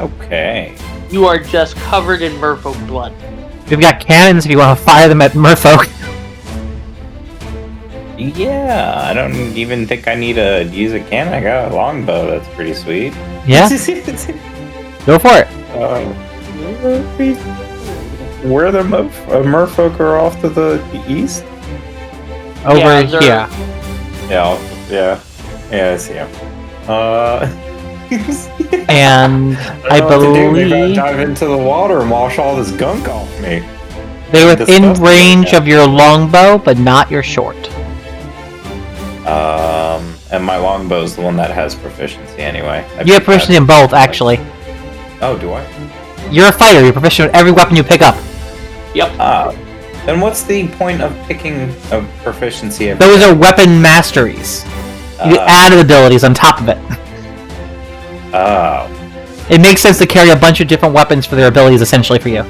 okay. You are just covered in merfolk blood. We've got cannons if you want to fire them at merfolk. Yeah, I don't even think I need to use a cannon. I got a longbow. That's pretty sweet. Yeah? Go for it. Where the merfolk are off to the east? Over Yeah, here. Yeah, I see him. And I don't know what to do. Maybe I believe dive into the water and wash all this gunk off me. they're within Disgusting. range of your longbow, but not your short. And my longbow is the one that has proficiency anyway. You have proficiency in both, actually. Oh, do I? You're a fighter. You're proficient with every weapon you pick up. Yep. Then what's the point of picking a proficiency? Those are weapon masteries. You add abilities on top of it. Oh. It makes sense to carry a bunch of different weapons for their abilities, essentially, for you.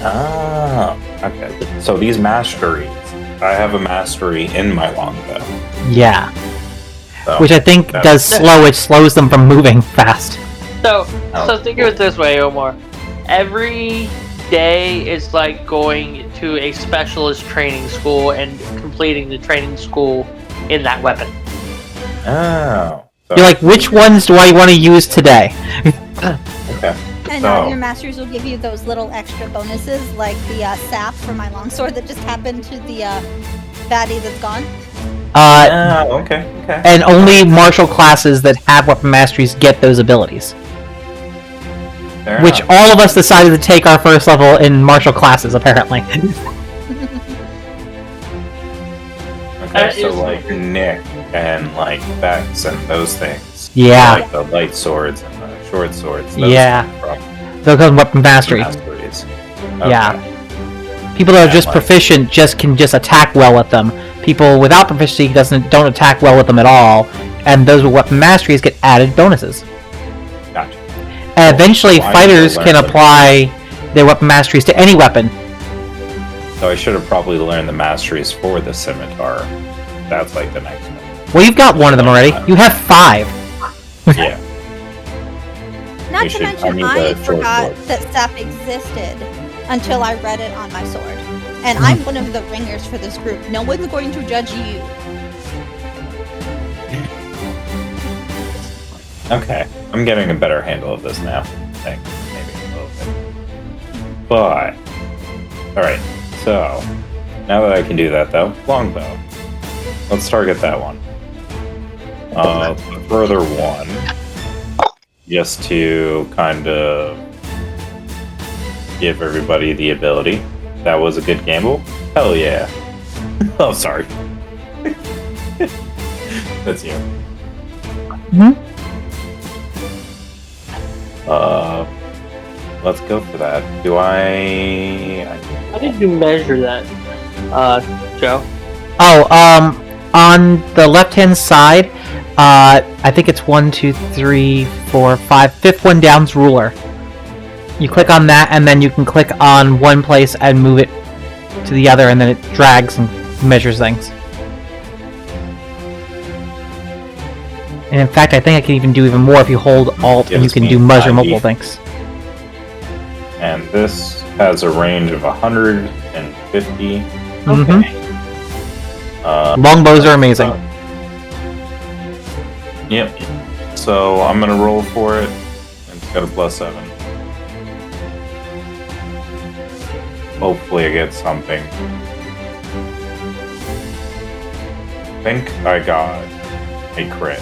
Oh. Okay. So these masteries, I have a mastery in my longbow. Yeah. So Which I think does slow. It slows them from moving fast. So think of it this way, Omar. Every day is like going to a specialist training school and completing the training school in that weapon. Oh. So, You're like, which ones do I want to use today? okay. And So- your masters will give you those little extra bonuses, like the sap for my longsword that just happened to the baddie that's gone. Oh, okay. And only martial classes that have weapon masteries get those abilities. Fair Which enough. all of us decided to take our first level in martial classes, apparently. Okay, so like Nick and like Vex and those things. Yeah. Like the light swords and the short swords. Those Yeah. from They'll call them weapon mastery. masteries. Yeah. Okay. People that are And, just like- proficient can just attack well with them. People without proficiency don't attack well with them at all, and those with weapon masteries get added bonuses. Gotcha. And eventually, Well, I fighters need to can learn apply their weapon masteries to any weapon. So I should have probably learned the masteries for the scimitar. That's like the next one. Well, you've got one of them already. You have 5. Yeah. Not You to should- I mention, need I the short forgot sword. that sap existed until I read it on my sword. And I'm one of the ringers for this group. No one's going to judge you. Okay. I'm getting a better handle of this now. I think. Maybe a little bit. But alright, so now that I can do that though, longbow. Let's target that one. The further one. Just to kind of give everybody the ability. That was a good gamble. Hell yeah. Oh, sorry. That's you. Let's go for that. How did you measure that, Joe? Oh, on the left-hand side, I think it's 1, 2, 3, 4, 5. Fifth one down's ruler. You click on that, and then you can click on one place and move it to the other, and then it drags and measures things. And in fact, I think I can even do even more if you hold Alt, and you Gives can me do measure 5D. multiple things. And this has a range of 150. Mhm. Longbows are amazing. Yep. So I'm gonna roll for it. It's got a +7. Hopefully I get something. I think I got a crit.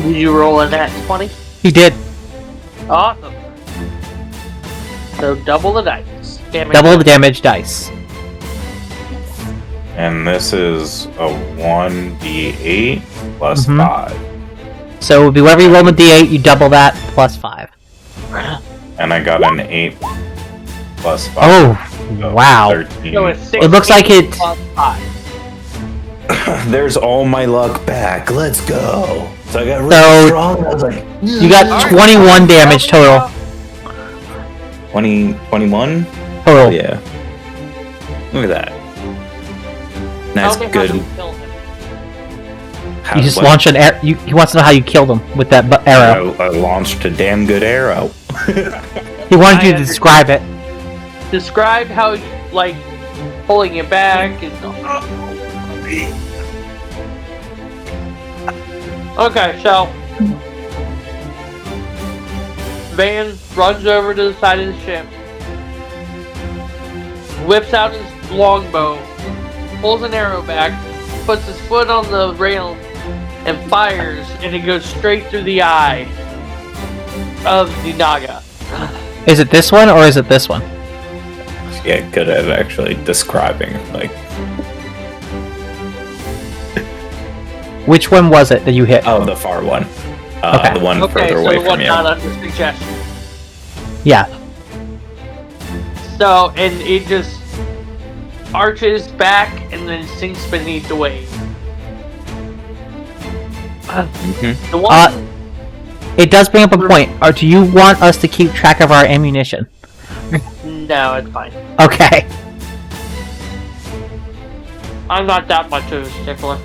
Did you roll a nat 20? He did. Awesome. So double the dice. Damage. Double the damage dice. And this is a 1d8 plus Mhm. 5. So it would be whatever you roll with D8, you double that plus 5. And I got an 8 plus 5. Oh, So wow. 13. So it's 16 It looks like it- plus 5. There's all my luck back. Let's go. So I got really So- strong. I was like, You got 21 damage total. 21? Total. Oh, yeah. Look at that. Nice, Tell me good. how you kill him. How- You just what? launch an arrow. He wants to know how you killed him with that arrow. I launched a damn good arrow. He wanted you to I describe it. Describe how, like, pulling it back and Okay, so Van runs over to the side of the ship, whips out his longbow, pulls an arrow back, puts his foot on the rail, and fires, and it goes straight through the eye of the Naga. Is it this one or is it this one? Yeah, good at actually describing, like... Which one was it that you hit? Oh, the far one. Okay. The one Okay, further so away the one from you. not under suggestion. Yeah. So, and it just arches back and then sinks beneath the wave. The one... It does bring up a point. Or do you want us to keep track of our ammunition? No, it's fine. Okay. I'm not that much of a stickler.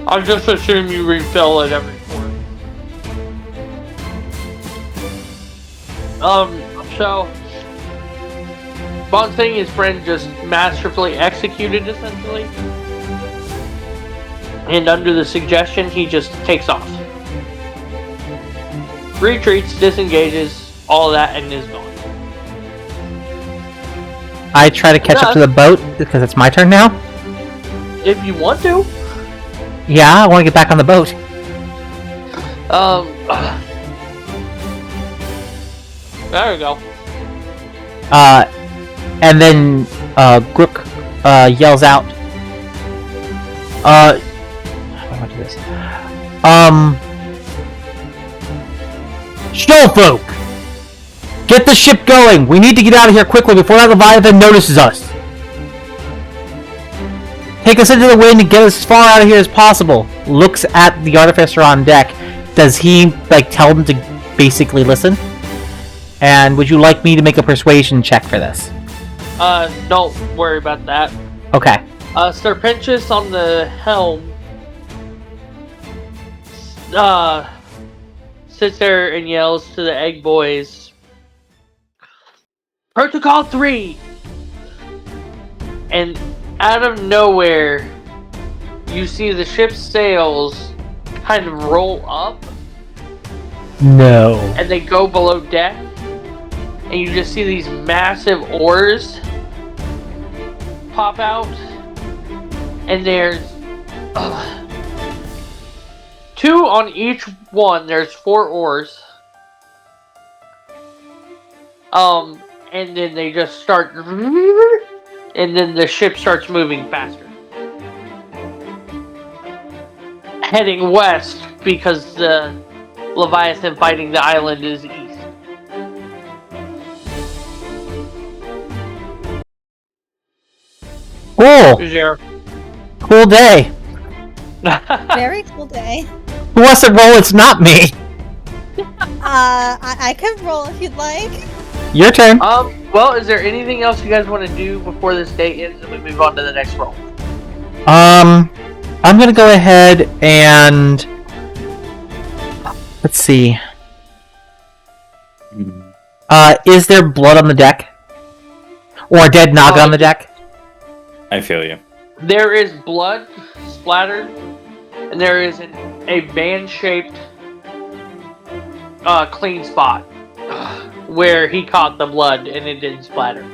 I'll just assume you refill it every quarter. So one thing his friend just masterfully executed, essentially. And under the suggestion, he just takes off. Retreats, disengages, all that, and is gone. I try to catch up to the boat because it's my turn now. If you want to. Yeah, I want to get back on the boat. There we go. And then Grook yells out. How do I want to do this? Showfolk! Get the ship going! We need to get out of here quickly before that Leviathan notices us! Take us into the wind and get us as far out of here as possible. Looks at the artificer on deck. Does he, like, tell them to basically listen? And would you like me to make a persuasion check for this? Don't worry about that. Okay. Serpentius on the helm, sits there and yells to the egg boys, Protocol 3! And out of nowhere, you see the ship's sails kind of roll up, No. and they go below deck, and you just see these massive oars pop out, and there's 2 on each one. There's 4 oars. And then they just start, and then the ship starts moving faster, heading west because the Leviathan fighting the island is east. Cool. Cool day. Very cool day. Who wants to roll? It's not me. I can roll if you'd like. Your turn. Well, is there anything else you guys want to do before this day ends and we move on to the next roll? I'm gonna go ahead and let's see. Is there blood on the deck? Or a dead Naga on the deck? I feel you. There is blood splattered, and there is a van-shaped clean spot where he caught the blood and it didn't splatter.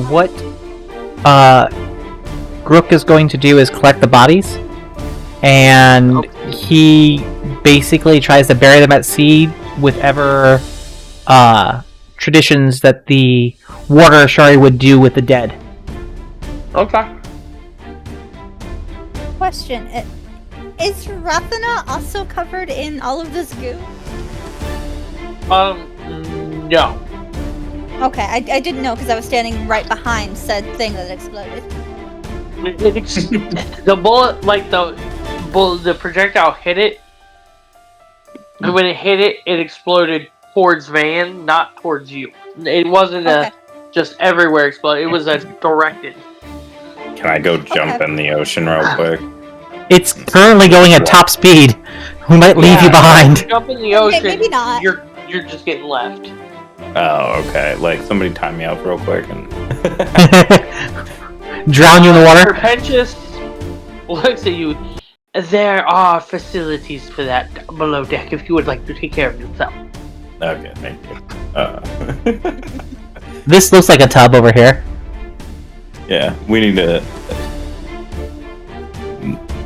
What Grook is going to do is collect the bodies, and he basically tries to bury them at sea with ever traditions that the water Ashari would do with the dead. Okay. Question: Is Rathana also covered in all of this goo? No. Okay, I didn't know because I was standing right behind said thing that exploded. The bullet, like the projectile hit it. And when it hit it, it exploded towards Van, not towards you. It wasn't just everywhere explode. It was directed. Can I go jump in the ocean real quick? It's currently going at top speed. We might leave you behind. If you jump in the ocean. Okay, maybe not. You're just getting left. Oh, okay. Like, somebody time me up real quick and... Drown you in the water? Perpetuous looks at you. There are facilities for that below deck if you would like to take care of yourself. Okay, thank you. This looks like a tub over here. Yeah, we need to.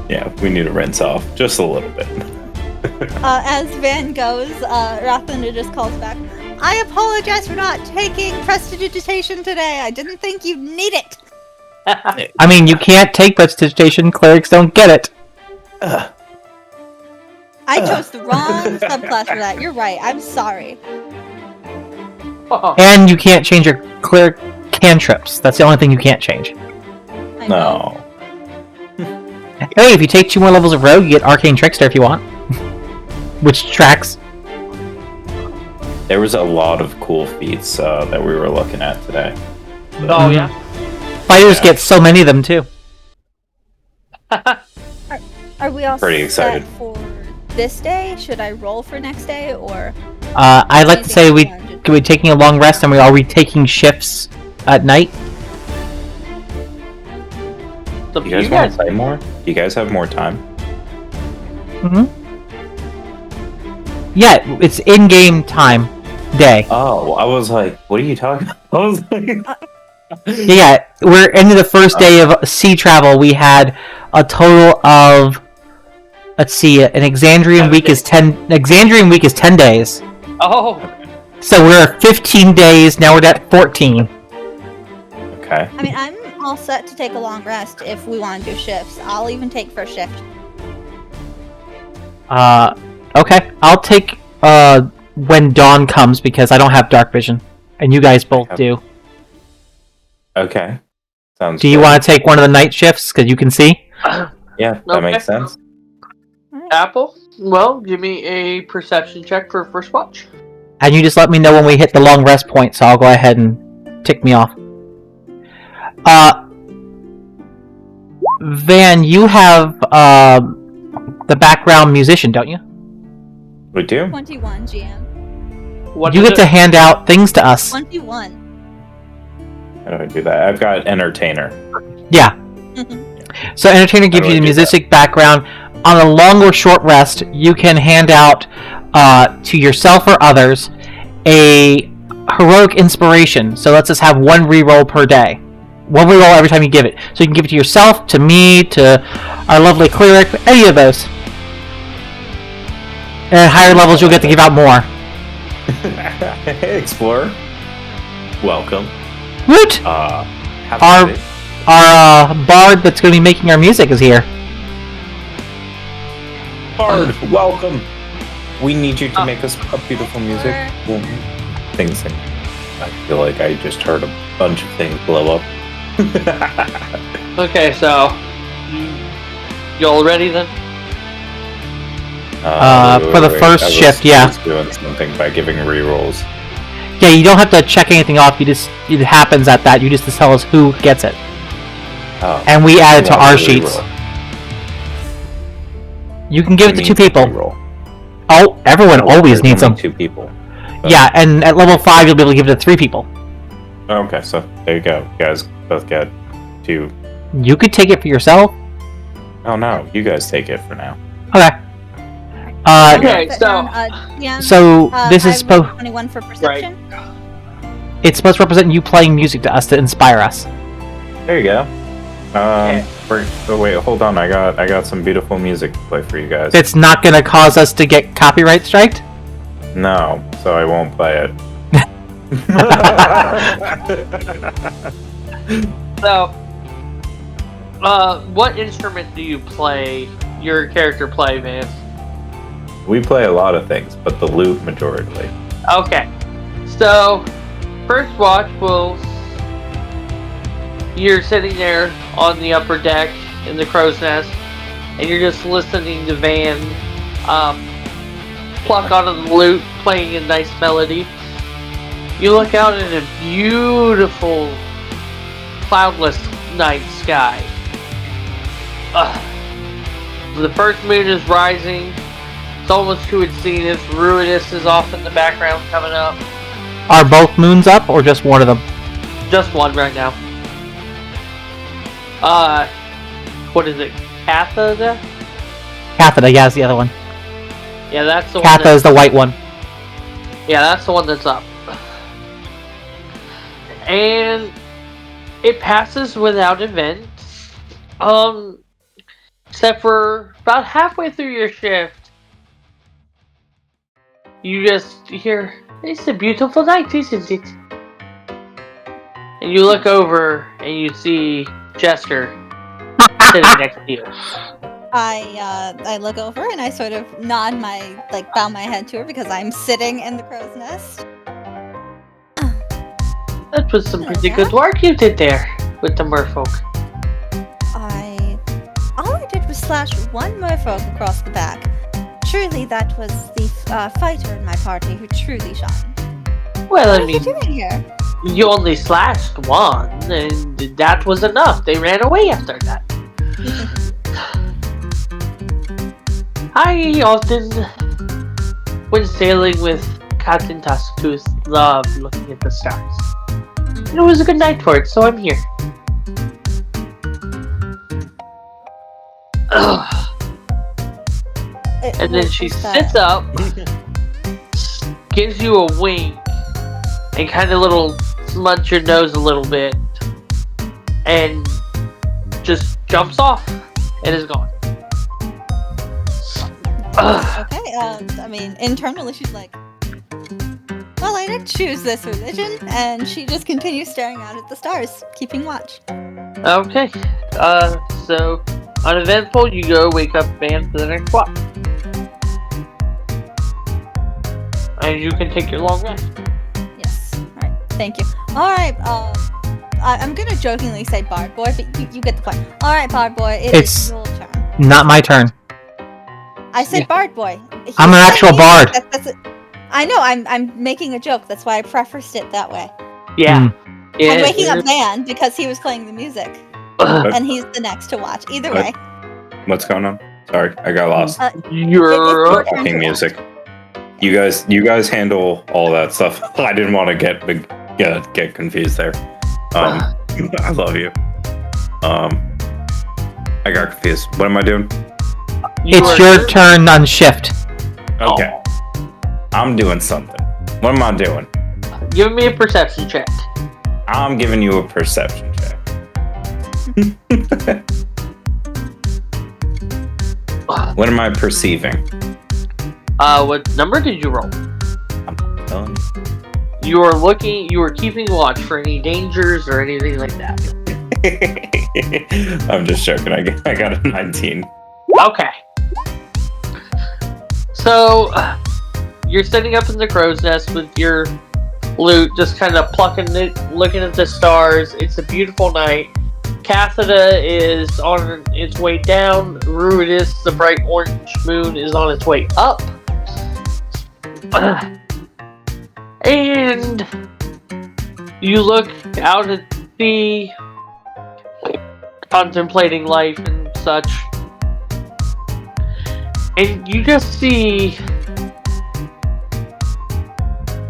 Yeah, we need to rinse off just a little bit. As Van goes, Rathander just calls back. I apologize for not taking prestidigitation today. I didn't think you'd need it. I mean, you can't take prestidigitation. Clerics don't get it. I chose the wrong subclass for that. You're right. I'm sorry. And you can't change your cleric cantrips. That's the only thing you can't change. I know. No. Hey, if you take 2 more levels of rogue, you get arcane trickster if you want. Which tracks. There was a lot of cool feats that we were looking at today. Oh yeah. Fighters get so many of them too. Are we all Pretty excited. set for this day? Should I roll for next day or? I'd like to say Anything we taking a long rest, and are we taking shifts at night? So You guys want to play more? Do you guys have more time? Yeah, it's in-game time, day. Oh, I was like, what are you talking about? I was like, Yeah, we're into the first day of sea travel. We had a total of, let's see, an Exandrian week is 10 days. Oh. So we're at 15 days, now we're at 14. okay. I mean, I'm all set to take a long rest if we want to do shifts. I'll even take first shift. Okay. I'll take, when dawn comes, because I don't have dark vision. And you guys both do. Okay. Sounds Do you good. want to take one of the night shifts, because you can see? Yeah, that Okay. makes sense. Apple, well, give me a perception check for first watch. And you just let me know when we hit the long rest point, so I'll go ahead and tick me off. Van, you have, the background musician, don't you? We do? 21, GM. What You is get to it? hand out things to us. 21. How do I do that? I've got entertainer. Yeah. So entertainer gives do you I the do music background. On a long or short rest, you can hand out to yourself or others a heroic inspiration. So let's just have 1 reroll per day. 1 reroll every time you give it. So you can give it to yourself, to me, to our lovely cleric, any of those. And at higher levels, you'll get to give out more. Hey, Explorer. Welcome. Woot! Have Our- a Our bard that's going to be making our music is here. Bard, welcome. We need you to make us a beautiful music. Things. I feel like I just heard a bunch of things blow up. Okay, so you all ready then? For the first I was shift, yeah. just doing something by giving rerolls. Yeah, you don't have to check anything off. It happens at that. You just tell us who gets it, Oh, and we add it to I want our a sheets. reroll. You can give it to 2 people. Reroll. Oh, everyone always There's needs them. only 2 people. Yeah, and at level 5, you'll be able to give it to 3 people. Okay, so there you go. You guys both get 2. You could take it for yourself. Oh no, you guys take it for now. Okay. Okay, Set so- down, GM. So this I is supposed. rolled 21 for perception. It's supposed to represent you playing music to us to inspire us. There you go. Oh wait, hold on. I got some beautiful music to play for you guys. It's not going to cause us to get copyright striked. No, so I won't play it. So, what instrument do you play? Your character play, Vance? We play a lot of things, but the lute majorly. Okay, so first watch will. You're sitting there on the upper deck in the crow's nest, and you're just listening to Van pluck out of the lute, playing a nice melody. You look out in a beautiful, cloudless night sky. The first moon is rising. It's almost to its zenith. Ruinous is off in the background coming up. Are both moons up, or just one of them? Just one right now. What is it? Cathada? Cathada, yeah, is the other one. Yeah, that's the one. Catha is the white one. Yeah, that's the one that's up. And it passes without event. Except for about halfway through your shift, you just hear, "It's a beautiful night, isn't it?" And you look over and you see Jester sitting next to you. I look over and I sort of bow my head to her because I'm sitting in the crow's nest. That was some Hello, pretty Jack. good work you did there with the merfolk. All I did was slash one merfolk across the back. Truly, that was the fighter in my party who truly shined. Well, What I are you mean, doing here? you only slashed one, and that was enough. They ran away after that. I often, when sailing with Captain Tusktooth, loved looking at the stars. It was a good night for it, so I'm here. And then she sits up, gives you a wink, and kind of little smudge your nose a little bit, and just jumps off and is gone. Okay, I mean, internally she's like, well, I didn't choose this religion, and she just continues staring out at the stars, keeping watch. Okay, so uneventful, you go wake up band for the next walk. And you can take your long rest. Yes. Alright, thank you. Alright, I'm gonna jokingly say Bard Boy, but you get the point. Alright, Bard Boy, It's- it's your turn. Not my turn. I said Yeah. Bard Boy. He's I'm an playing actual music, bard. That's it. I know, I'm making a joke, that's why I prefaced it that way. Yeah. Yeah, I'm waking yeah. up Van because he was playing the music, and he's the next to watch. Either way. What's going on? Sorry, I got lost. You're It's your turn Fucking to music. You guys handle all that stuff. I didn't want to get confused there. I love you. I got confused. What am I doing? It's your turn on shift. Okay. I'm doing something. What am I doing? Give me a perception check. I'm giving you a perception check. What am I perceiving? What number did you roll? I'm telling you. You were keeping watch for any dangers or anything like that. I'm just joking. I got a 19. Okay. So, you're sitting up in the crow's nest with your lute, just kind of plucking it, looking at the stars. It's a beautiful night. Cathada is on its way down. Ruidus, the bright orange moon, is on its way up. And you look out at sea, contemplating life and such. And you just see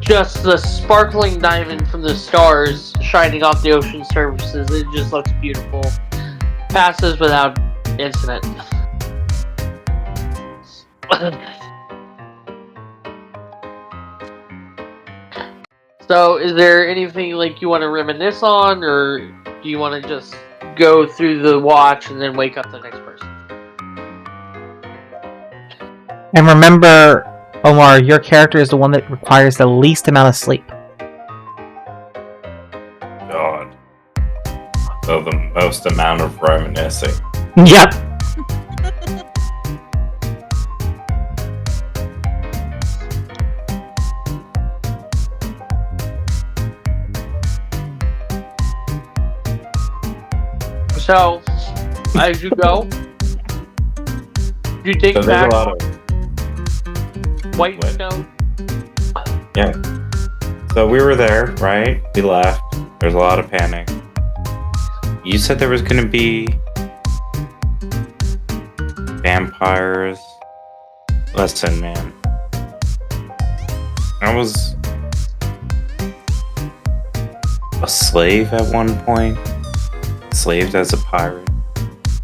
just the sparkling diamond from the stars shining off the ocean surfaces. It just looks beautiful. Passes without incident. So, is there anything like you want to reminisce on, or do you want to just go through the watch and then wake up the next person? And remember, Omar, your character is the one that requires the least amount of sleep. God. So the most amount of reminiscing. Yep. So, as you go, you take So there's back a lot of White What? Stone. Yeah. So we were there, right? We left. There's a lot of panic. You said there was gonna be vampires. Listen, man. I was a slave at one point. enslaved as a pirate.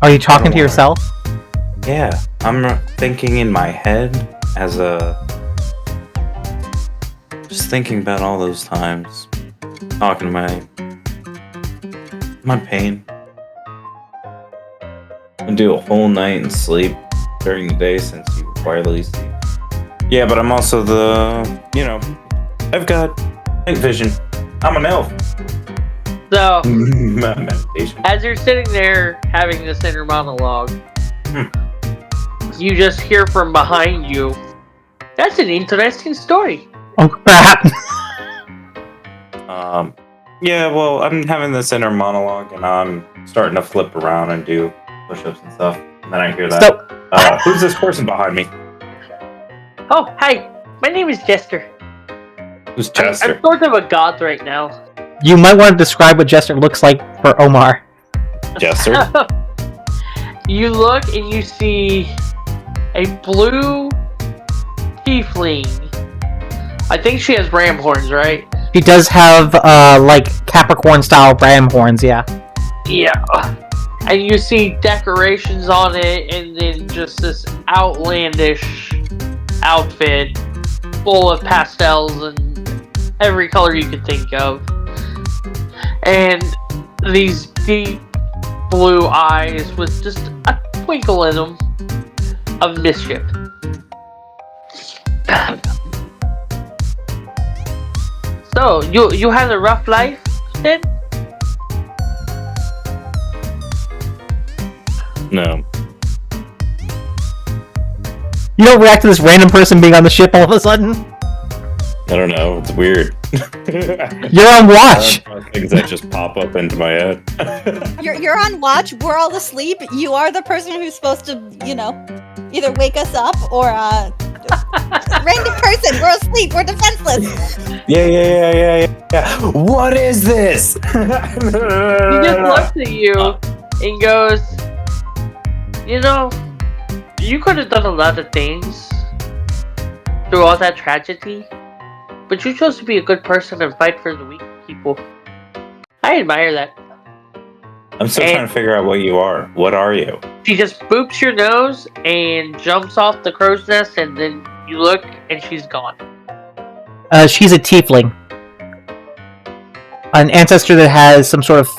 Are you talking to yourself? Yeah, I'm thinking in my head as a... Just thinking about all those times. Talking to my pain. I do a whole night and sleep during the day since you quietly sleep. Yeah, but I'm also I've got night vision. I'm an elf. So, Meditation. as you're sitting there having this inner monologue, you just hear from behind you, "That's an interesting story." Oh crap! Yeah, well, I'm having this inner monologue and I'm starting to flip around and do push-ups and stuff. And then I hear that. So, Who's this person behind me? Oh, hi. My name is Jester. Who's Chester? I'm sort of a god right now. you might want to describe what Jester looks like for Omar. Jester? You look and you see a blue tiefling. I think she has ram horns, right? She does have, like, Capricorn-style ram horns, yeah. Yeah. And you see decorations on it, and then just this outlandish outfit full of pastels and every color you could think of. And these deep blue eyes with just a twinkle in them of mischief. So, you had a rough life, then? No. You don't react to this random person being on the ship all of a sudden? I don't know. It's weird. You're on watch! Things that just pop up into my head. You're on watch. We're all asleep. You are the person who's supposed to, either wake us up or random person. We're asleep. We're defenseless. Yeah. What is this? He just looks at you and goes, you could have done a lot of things through all that tragedy, but you chose to be a good person and fight for the weak people. I admire that. I'm still trying to figure out what you are. What are you? She just boops your nose and jumps off the crow's nest, and then you look and she's gone. She's a tiefling. An ancestor that has some sort of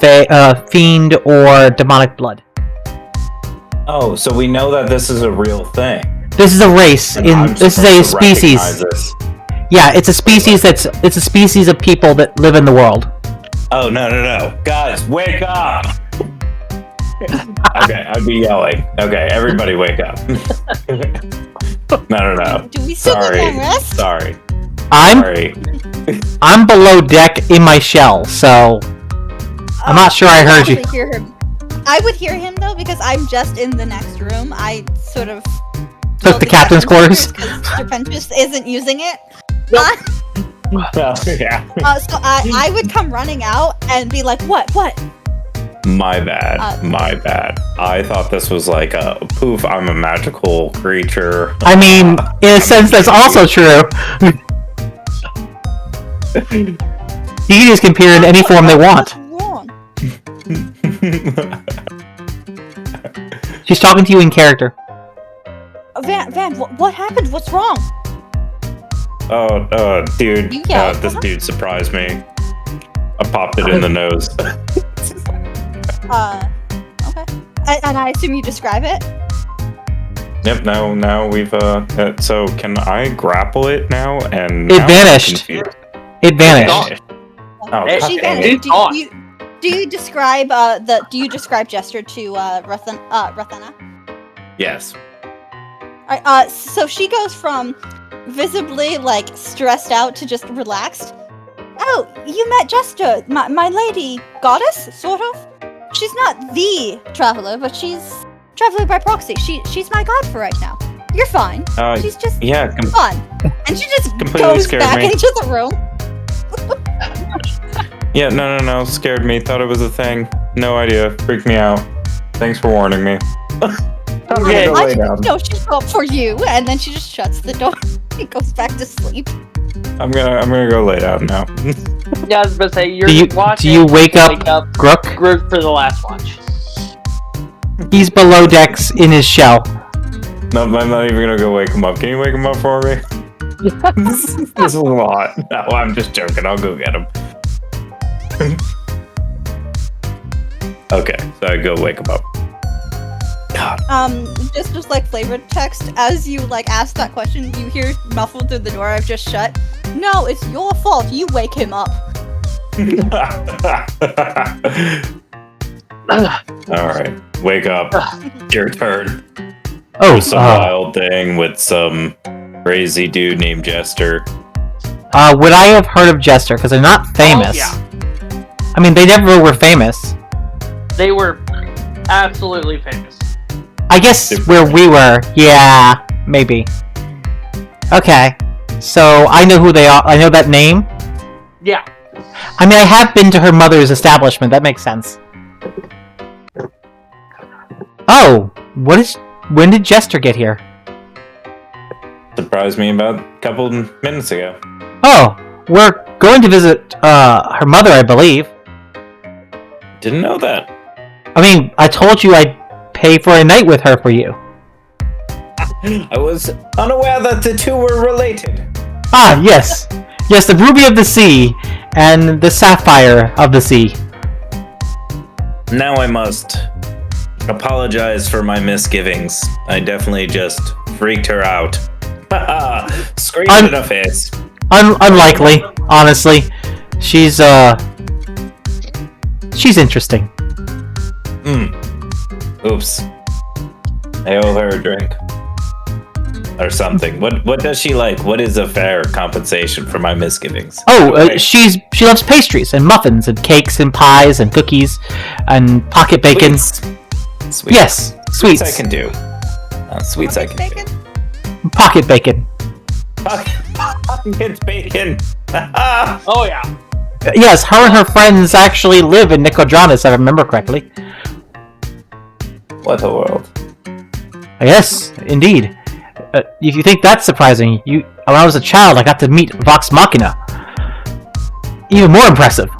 fiend or demonic blood. Oh, so we know that this is a real thing. This is a race. This is a species. Yeah, it's a species it's a species of people that live in the world. Oh, no. Guys, wake up! Okay, I'd be yelling. Okay, everybody wake up. No. Do we still get long rest? Sorry. I'm below deck in my shell, so I'm not sure I heard you. Hear him. I would hear him though because I'm just in the next room. I sort of took the captain's quarters because Serpentis isn't using it. Well, yeah. So I would come running out and be like, "What? My bad. I thought this was like a poof. I'm a magical creature. I mean, in a sense, that's also true. Deities can appear in any form they want. Wrong. She's talking to you in character. Van, what happened? What's wrong? Oh, dude. This Uh-huh. dude surprised me. I popped it in the nose. Okay. And I assume you describe it? Yep, now we've, so can I grapple it now? And It now vanished. It vanished. Oh, She God. vanished. Do you describe do you describe Jester to Rathena? Yes. Alright, so she goes from visibly like stressed out to just relaxed. Oh, you met Jester, my lady goddess, sort of. She's not the traveler, but she's traveler by proxy. She's my god for right now. You're fine. She's just fun. And she just goes back into the room. Yeah, no, scared me. Thought it was a thing. No idea. Freaked me out. Thanks for warning me. Okay. I didn't know she'd go up for you, and then she just shuts the door and goes back to sleep. I'm gonna go lay down now. Yeah, I was about to say, Do you wake up Grook? Grook for the last watch. He's below decks in his shell. No, I'm not even gonna go wake him up. Can you wake him up for me? This is a lot. No, I'm just joking. I'll go get him. Okay, so I go wake him up. God. Just like flavored text, as you like ask that question, you hear muffled through the door I've just shut. No, it's your fault. You wake him up. Alright, wake up. Your turn. Oh, There's some wild thing with some crazy dude named Jester. Would I have heard of Jester? Because they're not famous. Oh, yeah. I mean, they never were famous. They were absolutely famous. I guess where we were, yeah, maybe. Okay, so I know who they are. I know that name. Yeah. I mean, I have been to her mother's establishment. That makes sense. Oh, when did Jester get here? Surprised me about a couple minutes ago. Oh, we're going to visit her mother, I believe. Didn't know that. I mean, I told you I'd pay for a night with her for you. I was unaware that the two were related. Ah, yes. Yes, the ruby of the sea and the sapphire of the sea. Now I must apologize for my misgivings. I definitely just freaked her out. Screamed in her face. Unlikely, honestly. She's interesting. Oops. I owe her a drink. Or something. What does she like? What is a fair compensation for my misgivings? Oh, she loves pastries and muffins and cakes and pies and cookies and pocket bacon. Sweets. Yes, sweets. I can do. Sweets I can Bacon? do. Pocket bacon. Pocket bacon. Oh, yeah. Yes, her and her friends actually live in Nicodranus, if I remember correctly. What a world. Yes, indeed. If you think that's surprising, when I was a child, I got to meet Vox Machina. Even more impressive.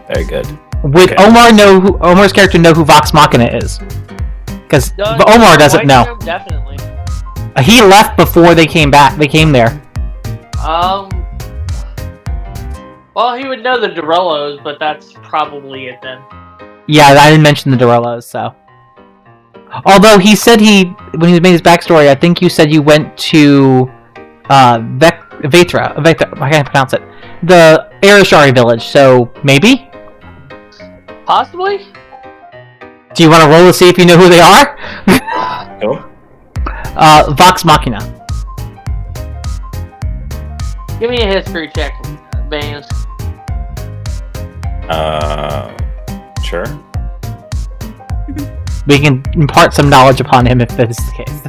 Very good. Would Omar's character know who Vox Machina is? Because Omar doesn't know. Definitely. He left before they came back. They came there. Well, he would know the Dorellos, but that's probably it then. Yeah, I didn't mention the Dorellos, so. Although he said when he made his backstory, I think you said you went to Vetra, I can't pronounce it. The Arashari village, so maybe? Possibly? Do you want to roll to see if you know who they are? Cool. Vox Machina. Give me a history check, Baines. Sure. We can impart some knowledge upon him if that is the case.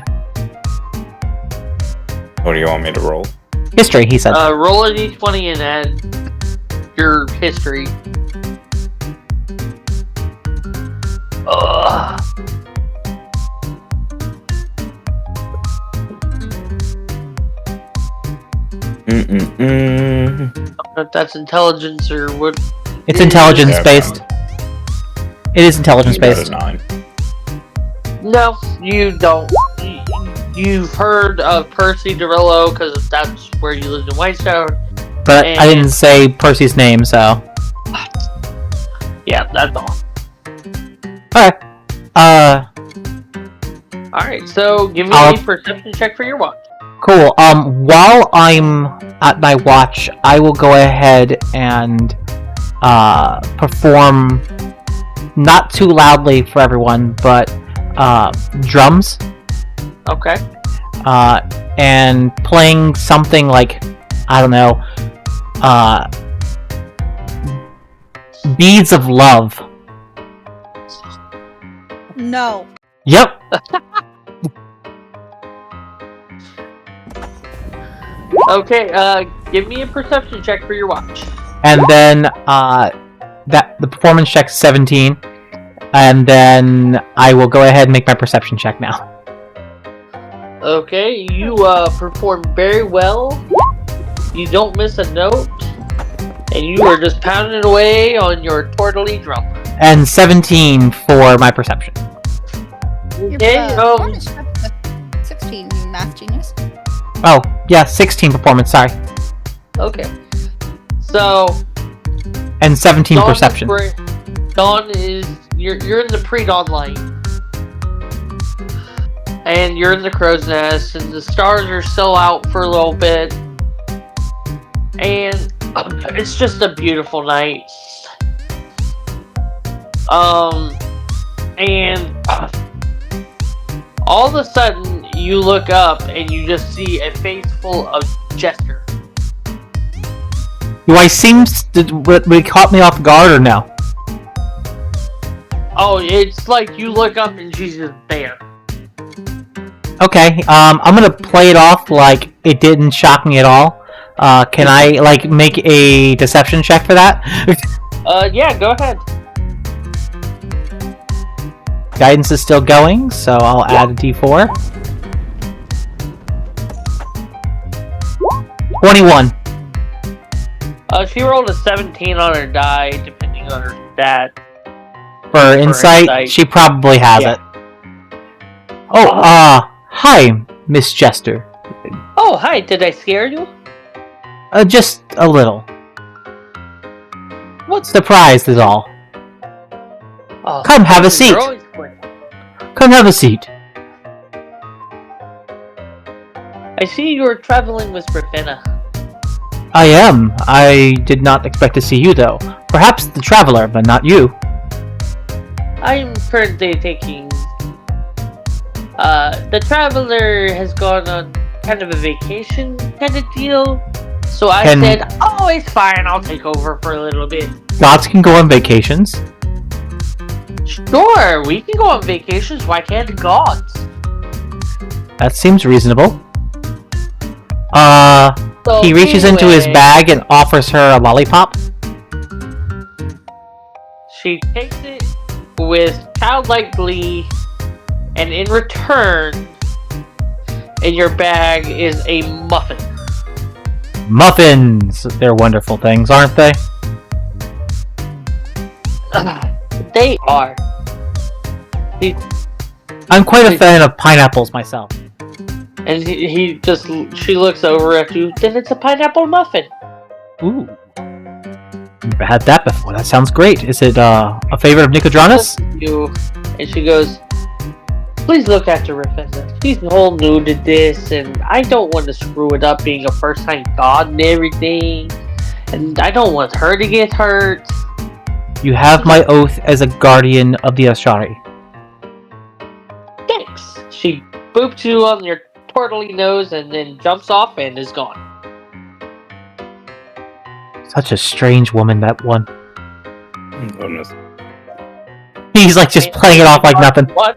What do you want me to roll? History, he said. Roll a d20 and add your history. Ugh. I don't know if that's intelligence or what. It's intelligence based. It is intelligence You got based. a 9. No, you don't. You've heard of Percy Dorello because that's where you lived in Whitestone. But I didn't say Percy's name, so. Yeah, that's all. Alright. Alright, so give me a perception check for your watch. Cool. While I'm at my watch, I will go ahead and perform, not too loudly for everyone, but drums. Okay. And playing something like, I don't know, Beads of Love. No. Yep. Okay, give me a perception check for your watch. And then the performance check's 17. And then I will go ahead and make my perception check now. Okay, you perform very well. You don't miss a note. And you are just pounding away on your tortily drum. And 17 for my perception. Okay, performance check with 16, you math genius. Oh, yeah, 16 performance, sorry. Okay. So, And 17 perception. Dawn is you're in the pre-dawn light. And you're in the crow's nest, and the stars are still out for a little bit. And it's just a beautiful night. And all of a sudden, you look up and you just see a face full of Jester. Do I seem it caught me off guard or no? Oh, it's like you look up and she's just there. Okay, I'm gonna play it off like it didn't shock me at all. Can I, like, make a deception check for that? Yeah, go ahead. Guidance is still going, so I'll add a d4. 21. She rolled a 17 on her die, depending on her stat. For insight, she probably has it. Oh, hi, Miss Jester. Oh, hi, did I scare you? Just a little. What? Surprised is all. Oh, Come have a seat. Come have a seat. I see you're traveling with Ravenna. I am. I did not expect to see you, though. Perhaps the traveler, but not you. I'm currently taking... the traveler has gone on kind of a vacation kind of deal. So I said, oh, it's fine, I'll take over for a little bit. Gods can go on vacations. Sure, we can go on vacations, why can't gods? That seems reasonable. So he reaches into his bag and offers her a lollipop. She takes it with childlike glee, and in return, in your bag is a muffin. Muffins! They're wonderful things, aren't they? They are. I'm quite a fan of pineapples myself. And she looks over at you, then it's a pineapple muffin. Ooh. Never had that before. That sounds great. Is it a favorite of Nicodranas? And she goes, please look after Ravenna. She's all new to this, and I don't want to screw it up being a first-time god and everything. And I don't want her to get hurt. You have my oath as a guardian of the Ashari. Thanks. She boops you on your turtly nose and then jumps off and is gone. Such a strange woman, that one. Goodness. He's like just playing it off like nothing. One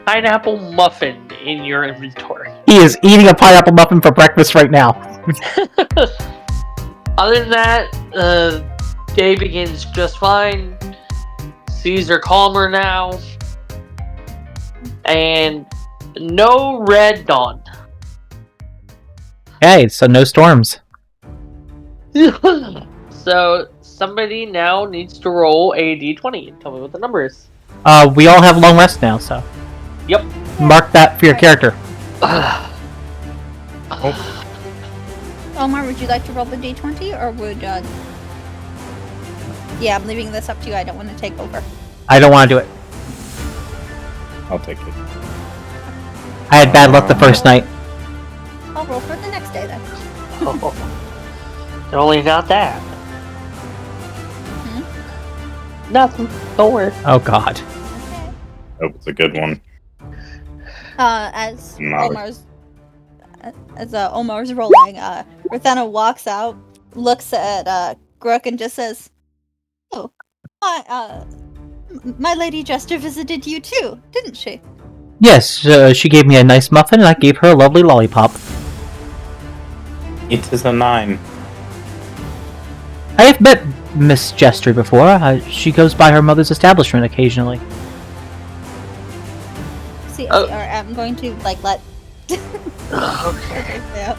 pineapple muffin in your inventory. He is eating a pineapple muffin for breakfast right now. Other than that, day begins just fine. Seas are calmer now. And no red dawn. Okay, so no storms. So somebody now needs to roll a d20 and tell me what the number is. We all have long rest now, so. Yep. Mark that for your character. Omar, would you like to roll the d20, or would, Yeah, I'm leaving this up to you. I don't want to take over. I don't want to do it. I'll take it. I had bad luck the first night. I'll roll for the next day, then. Only not that. Nothing. Don't worry. Oh god. Okay. Hope it's a good one. As No. Omar's rolling, Ravenna walks out, looks at Grook, and just says, "Oh, my lady Jester visited you too, didn't she?" Yes, she gave me a nice muffin and I gave her a lovely lollipop. It is a 9. I have met Miss Jester before. She goes by her mother's establishment occasionally. See, Oh. I'm going to let. Okay. Yeah.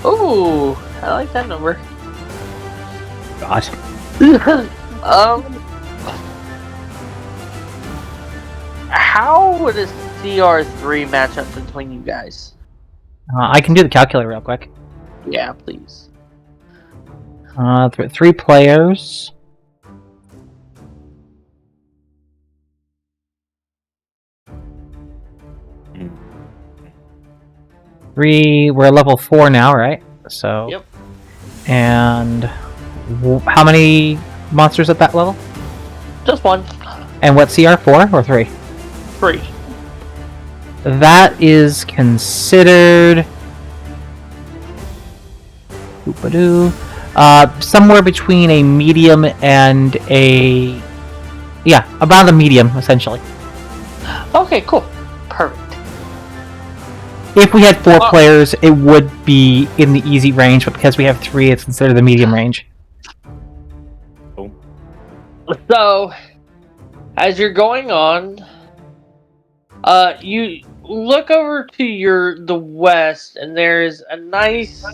Ooh, I like that number. God. How would a CR3 match up between you guys? I can do the calculator real quick. Yeah, please. 3 players. We're level 4 now, right? So. Yep. And how many monsters at that level? Just one. And what CR? 4 or 3? 3. That is considered somewhere between a medium and a about a medium essentially. Okay, cool. Perfect. If we had 4 players, it would be in the easy range, but because we have 3, it's considered the medium range. So, as you're going on, you look over to the west, and there's a nice,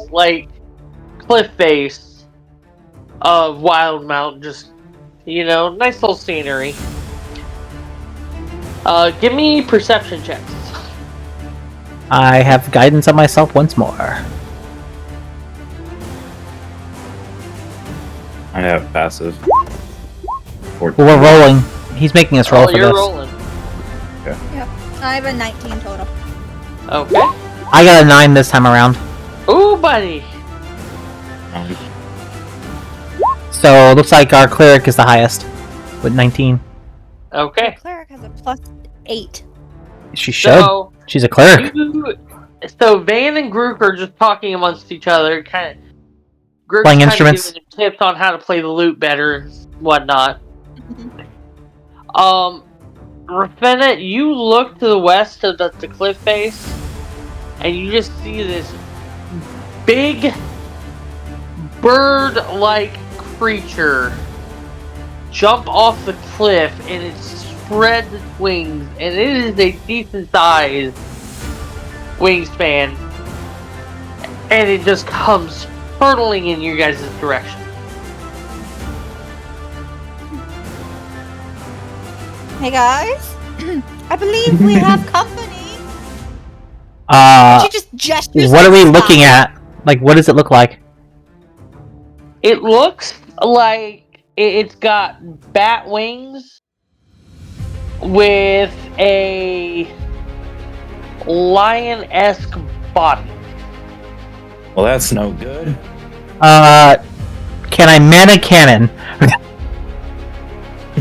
cliff face of Wild Mountain, just, nice little scenery. Give me perception checks. I have guidance on myself once more. I have passive. Well, we're rolling. He's making us roll for you're this. rolling. Okay. Yep. I have a 19 total. Okay. I got a 9 this time around. Ooh, buddy. So, it looks like our cleric is the highest, with 19. Okay. The cleric has a +8. She should. So, She's a cleric. so Van and Grook are just talking amongst each other, kind of. Grook's Playing kind instruments. of giving him tips on how to play the lute better and whatnot. Ravenna, you look to the west of the cliff face, and you just see this big bird-like creature jump off the cliff, and it spreads its wings, and it is a decent-sized wingspan, and it just comes hurtling in your guys' direction. Hey guys, I believe we have company. She just gestures. What are we looking at? Like, what does it look like? It looks like it's got bat wings with a lion-esque body. Well, that's no good. Can I mana cannon?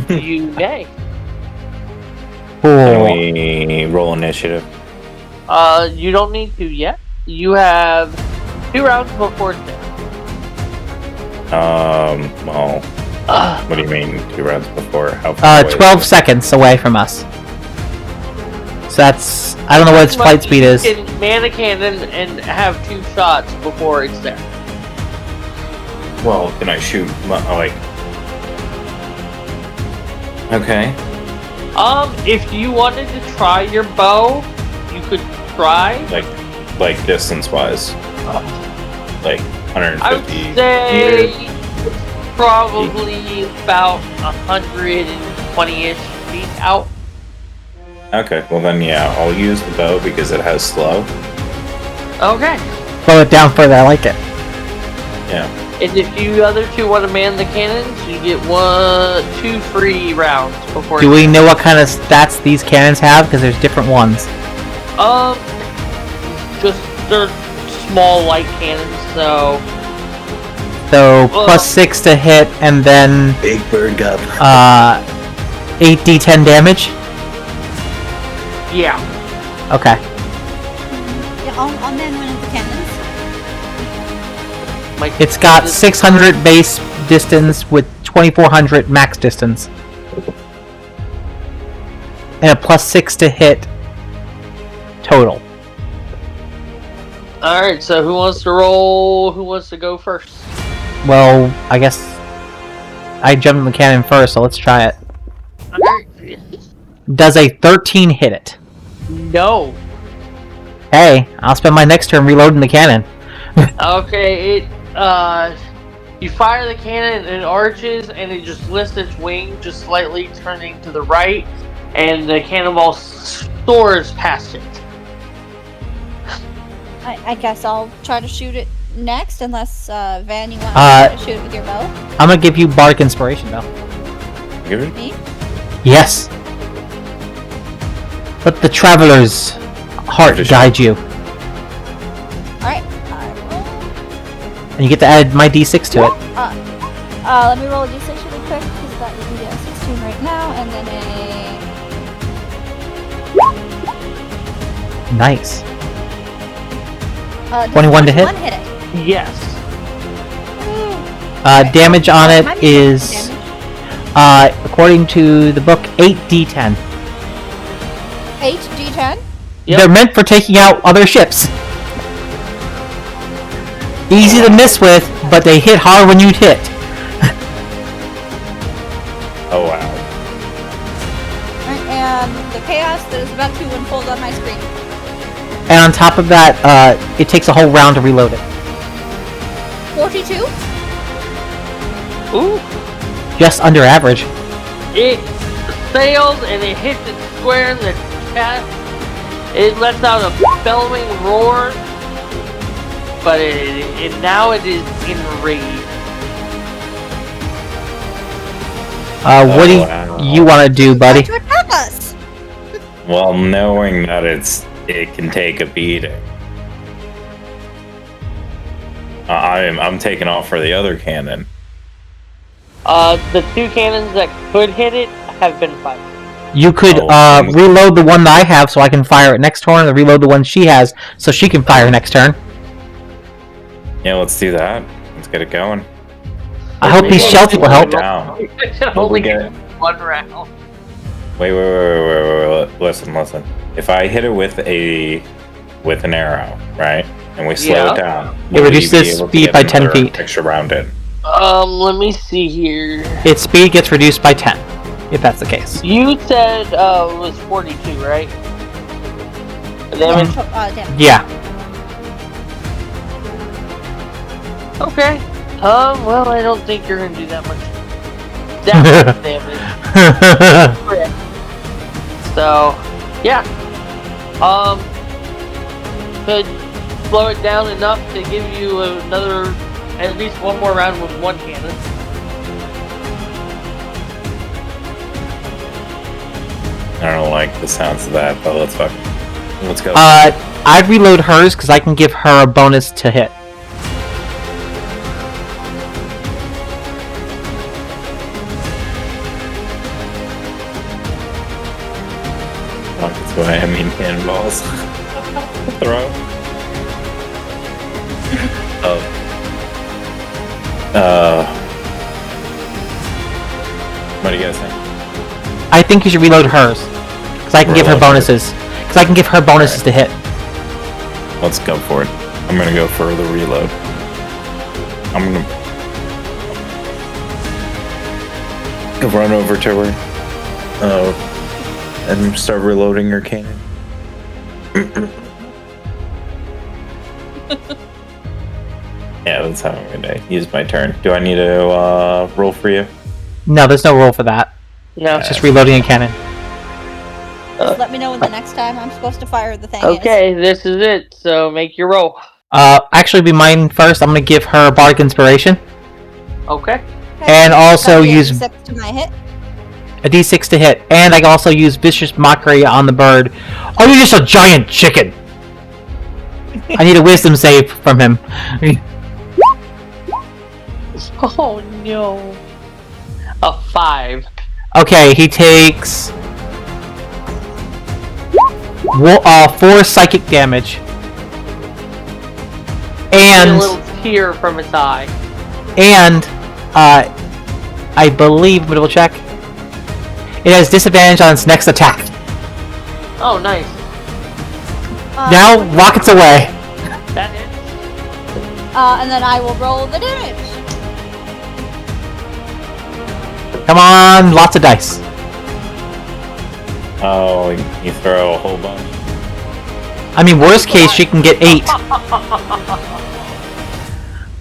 You may. Can we roll initiative? You don't need to yet. You have 2 rounds before it's done. Well, what do you mean 2 rounds before? How far away 12 is it? seconds away from us. So that's... I don't know what its flight speed is. You can mana cannon and have 2 shots before it's there. Well, can I shoot, Okay. If you wanted to try your bow, you could try. Like distance-wise. Like 150 I would say meters. probably about 120-ish feet out. Okay, well then yeah, I'll use the bow because it has slow. Okay. Slow it down further, I like it. Yeah. And if you other 2 want to man the cannons, you get 2 free rounds before. Do we know what kind of stats these cannons have? Because there's different ones. Just they're small light cannons, so. So plus 6 to hit, and then Big bird up. 8d10 damage. Yeah. Okay. Yeah, I'll man one of the cannons. It's got 600 base distance with 2400 max distance. And a plus 6 to hit total. Alright, so who wants to roll? Who wants to go first? Well, I guess I jumped in the cannon first, so let's try it. Does a 13 hit it? No. Hey, I'll spend my next turn reloading the cannon. Okay, You fire the cannon and it arches, and it just lifts its wing, just slightly turning to the right, and the cannonball soars past it. I guess I'll try to shoot it next, unless Van, you want to try to shoot it with your bow. I'm gonna give you bardic inspiration though. Give it? Me? Yes. Let the traveler's heart guide you, Alright. and you get to add my d6 to it. Let me roll a d6 really quick, because that would be a 16 right now, and then a... Nice. does 21 to hit? 21 hit it. Yes. Damage on it Remind me is, damage. according to the book, 8d10. 8d10? Yep. They're meant for taking out other ships. Easy to miss with, but they hit hard when you hit. Oh wow. Alright, and the chaos that is about to unfold on my screen. And on top of that, it takes a whole round to reload it. 42? Ooh. Just under average. It sails and it hits it square in the chest. It lets out a bellowing roar, but now it is enraged. What do you want to do, buddy? Try to attack us! Well, knowing that it can take a beating, I'm taking off for the other cannon. The two cannons that could hit it have been fired. You could reload the one that I have so I can fire it next turn, and reload the one she has so she can fire next turn. Yeah, let's do that. Let's get it going. I hope these shells will help. Down. Only get one round. Wait. Listen. If I hit it with an arrow, right, and we slow it down, It reduces its speed by 10 feet. Extra round in. Let me see here. Its speed gets reduced by 10, if that's the case. You said it was 42, right? Damage? Damage. Yeah. Okay. Well, I don't think you're gonna do that much damage. So, yeah. Could slow it down enough to give you at least one more round with one cannon. I don't like the sounds of that, but let's go. I'd reload hers because I can give her a bonus to hit. That's what I mean, cannonballs. Throw. What do you guys think? I think you should reload hers because I can give her bonuses. Because I can give her bonuses to hit. Let's go for it. I'm gonna go for the reload. I'm gonna run over to her. And start reloading her cannon. Yeah, that's how I'm gonna use my turn. Do I need to roll for you? No, there's no roll for that. No. It's just reloading a cannon. Just let me know when the next time I'm supposed to fire the thing Okay, this is it. So make your roll. Actually, be mine first. I'm gonna give her bardic inspiration, Okay. and also use a to my hit. a d6 to hit, and I can also use vicious mockery on the bird. Oh, you're just a giant chicken. I need a wisdom save from him. Oh no. A 5. Okay, he takes 4 psychic damage, and a little tear from its eye. And I believe, I'm gonna double check. It has disadvantage on its next attack. Oh, nice. Now rockets away. That hits. And then I will roll the damage. Come on, lots of dice. Oh, you throw a whole bunch. I mean, worst case, she can get 8.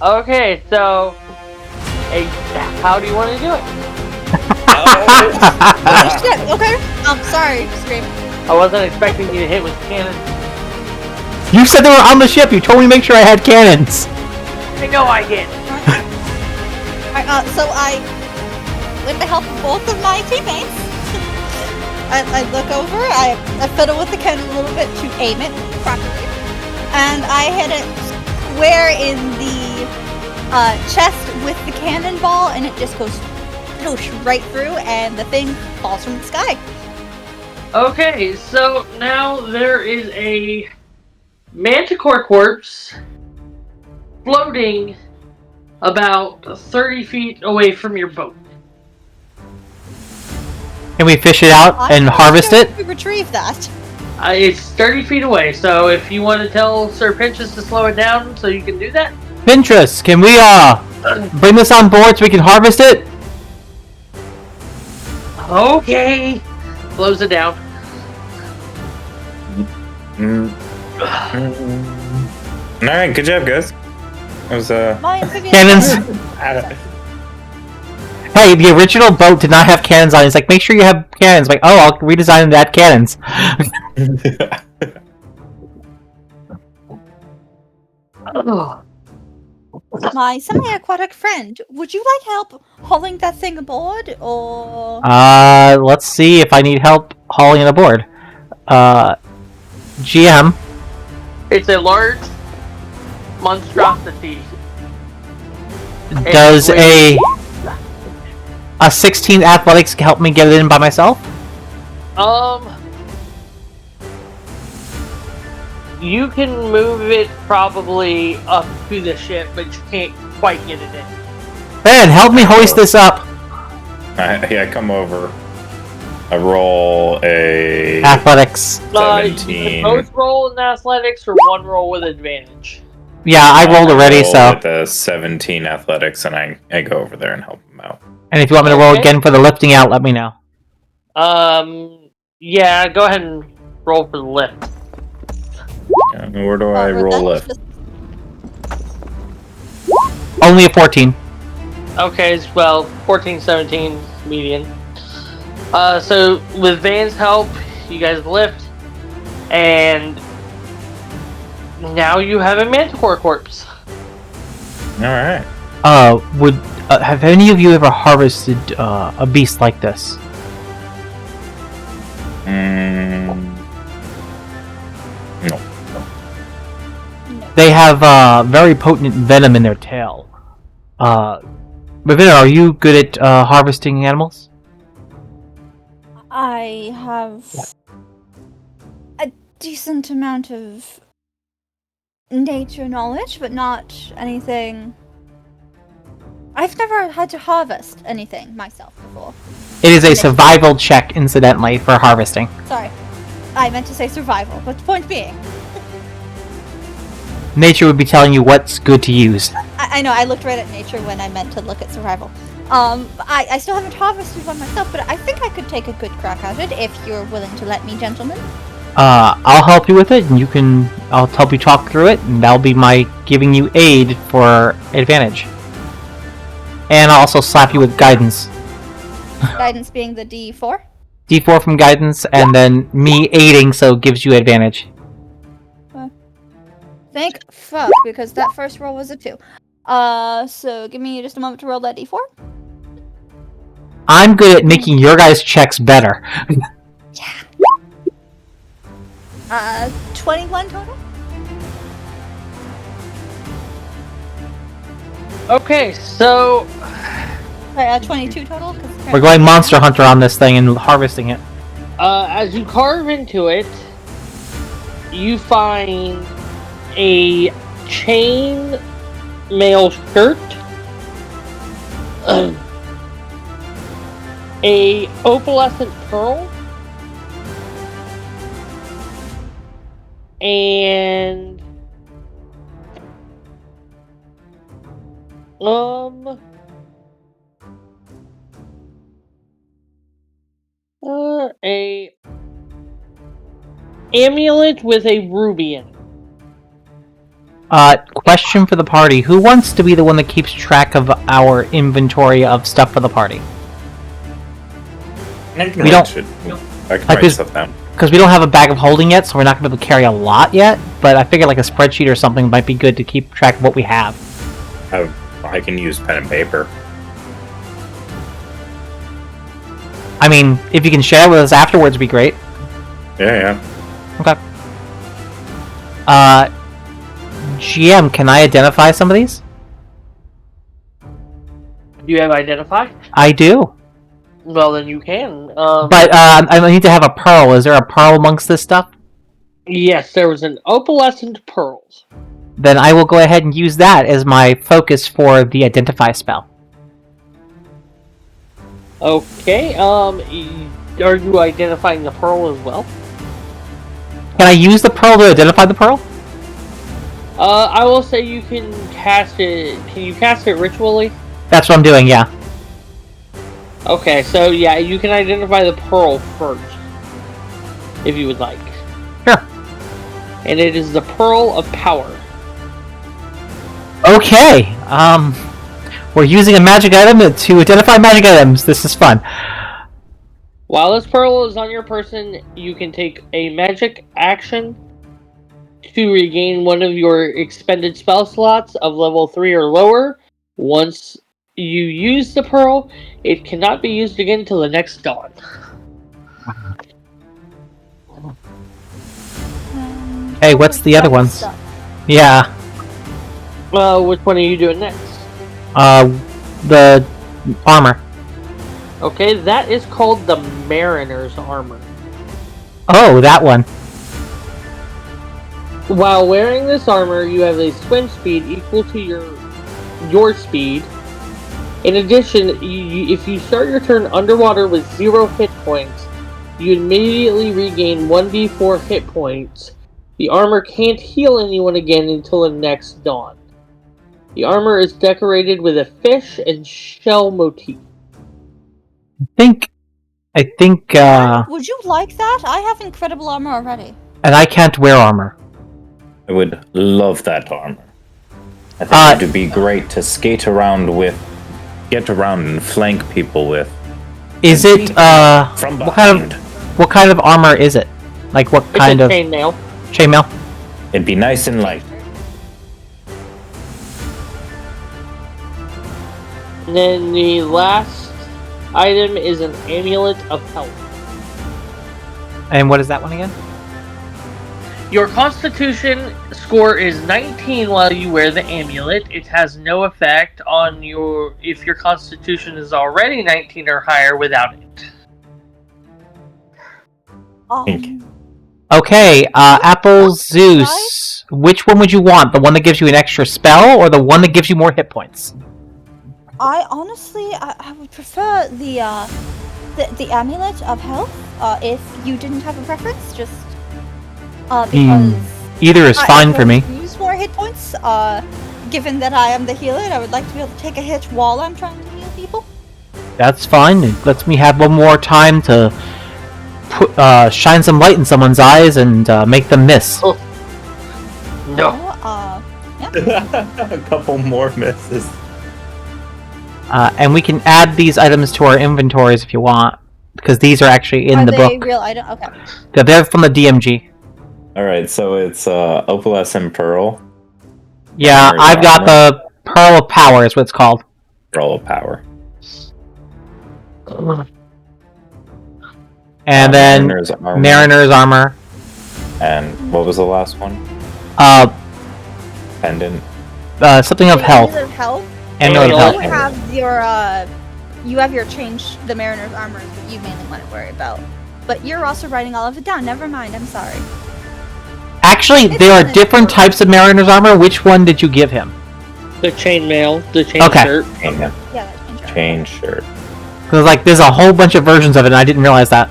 Okay, so Hey, how do you want to do it? Oh shit, okay. Sorry, Scream. I wasn't expecting you to hit with cannons. You said they were on the ship. You told me to make sure I had cannons. I know I did. Alright, so I, with the help of both of my teammates, I look over, I fiddle with the cannon a little bit to aim it properly, and I hit it square in the chest with the cannonball, and it just goes right through, and the thing falls from the sky. Okay, so now there is a manticore corpse floating about 30 feet away from your boat. Can we fish it out and harvest it? To retrieve that. It's 30 feet away, so if you want to tell Sir Pinchus to slow it down so you can do that. Pinterest, can we bring this on board so we can harvest it? Okay. Slows it down. Alright, good job, guys. That was, My amphibious Cannons. Hey, the original boat did not have cannons on it. It's like, make sure you have cannons. Like, oh, I'll redesign them to add cannons. My semi-aquatic friend, would you like help hauling that thing aboard, or... Let's see if I need help hauling it aboard. GM. It's a large monstrosity. Does a 16 athletics help me get it in by myself? You can move it probably up to the ship, but you can't quite get it in. Ben, help me hoist this up. I come over. I roll a Athletics. You 17. can both roll in athletics or one roll with advantage. Yeah, I rolled already, roll so. with a 17 athletics, and I go over there and help him out. And if you want me to roll Okay. again for the lifting out, let me know. Yeah, go ahead and roll for the lift. Where do I roll lift? Only a 14. Okay, well, 14, 17, median. So with Van's help, you guys lift, and now you have a manticore corpse. Alright. Have any of you ever harvested a beast like this? No. They have very potent venom in their tail. Ravenna, are you good at harvesting animals? I have a decent amount of nature knowledge, but not anything... I've never had to harvest anything myself before. It is a survival check, incidentally, for harvesting. Sorry. I meant to say survival, but the point being... Nature would be telling you what's good to use. I know, I looked right at nature when I meant to look at survival. I still haven't harvested one myself, but I think I could take a good crack at it if you're willing to let me, gentlemen. I'll help you with it, and I'll help you talk through it, and that'll be my giving you aid for advantage. And I'll also slap you with guidance. Guidance being the D4? D4 from guidance, and then me aiding, so it gives you advantage. Thank fuck, because that first roll was a 2. So give me just a moment to roll that D4. I'm good at making your guys' checks better. Yeah. 21 total? Okay, so 22 total? We're going Monster Hunter on this thing and harvesting it. as you carve into it, you find a chain mail shirt, a opalescent pearl, and a amulet with a ruby in it. Question for the party. Who wants to be the one that keeps track of our inventory of stuff for the party? We don't. I can write stuff down. Because we don't have a bag of holding yet, so we're not going to be able to carry a lot yet. But I figured like a spreadsheet or something might be good to keep track of what we have. I can use pen and paper. I mean, if you can share with us afterwards, would be great. Yeah. Okay. GM, can I identify some of these? Do you have identify? I do. Well, then you can. But I need to have a pearl. Is there a pearl amongst this stuff? Yes, there was an opalescent pearls. Then I will go ahead and use that as my focus for the identify spell. Okay, are you identifying the pearl as well? Can I use the pearl to identify the pearl? I will say you can cast it. Can you cast it ritually? That's what I'm doing, yeah. Okay, so yeah, you can identify the pearl first, if you would like. Sure. And it is the Pearl of Power. Okay, we're using a magic item to identify magic items. This is fun. While this pearl is on your person, you can take a magic action to regain one of your expended spell slots of level 3 or lower. Once you use the pearl, it cannot be used again until the next dawn. Hey, what's the other ones? Yeah. Which one are you doing next? The armor. Okay, that is called the Mariner's Armor. Oh, that one. While wearing this armor, you have a swim speed equal to your speed. In addition, if you start your turn underwater with 0 hit points, you immediately regain 1d4 hit points. The armor can't heal anyone again until the next dawn. The armor is decorated with a fish and shell motif. I think, Would you like that? I have incredible armor already. And I can't wear armor. I would love that armor. I think it would be great to skate around with, get around and flank people with. Is it, from behind. What kind of armor is it? Like, what kind of... chainmail. Chainmail? It'd be nice and light. And then the last item is an Amulet of Health. And what is that one again? Your Constitution score is 19 while you wear the amulet. It has no effect on if your Constitution is already 19 or higher without it. Okay, Apple Zeus. Which one would you want? The one that gives you an extra spell, or the one that gives you more hit points? I honestly, I would prefer the Amulet of Health. If you didn't have a preference, just because either is fine for me. Use more hit points. Given that I am the healer, I would like to be able to take a hit while I'm trying to heal people. That's fine. It lets me have one more time to shine some light in someone's eyes and make them miss. Oh. No. Yeah. A couple more misses. And we can add these items to our inventories if you want, because these are actually in the book. Are they real items? Okay. They're from the DMG. Alright, so it's Opalescent Pearl. Yeah, I've got the Pearl of Power is what it's called. Pearl of Power. And then Mariner's Armor. And what was the last one? Pendant. Something of health. Amulet of Health. Amulet of You Health. have your change. The Mariner's Armor is what you mainly want to worry about. But you're also writing all of it down. Never mind. I'm sorry. Actually, there are different types of Mariner's Armor. Which one did you give him? The chainmail, the chain shirt. Yeah, that's chain shirt. Chain shirt. Because like, there's a whole bunch of versions of it, and I didn't realize that.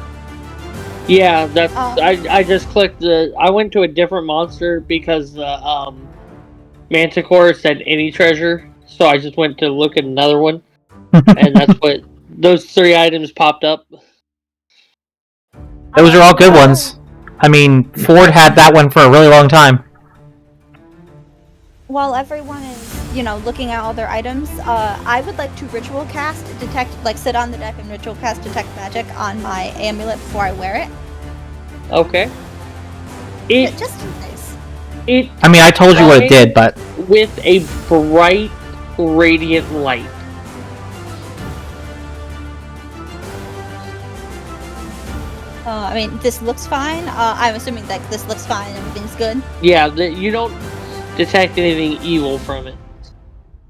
Yeah, that's. I just clicked I went to a different monster because the Manticore said any treasure, so I just went to look at another one, and that's what those 3 items popped up. Those are all good ones. I mean, Ford had that one for a really long time. while everyone is, looking at all their items, I would like to ritual cast detect, sit on the deck and ritual cast detect magic on my amulet before I wear it. Okay. Just in case. I mean, I told you what it did, but with a bright, radiant light. I mean, this looks fine. I'm assuming that this looks fine. Everything's good. Yeah, you don't detect anything evil from it.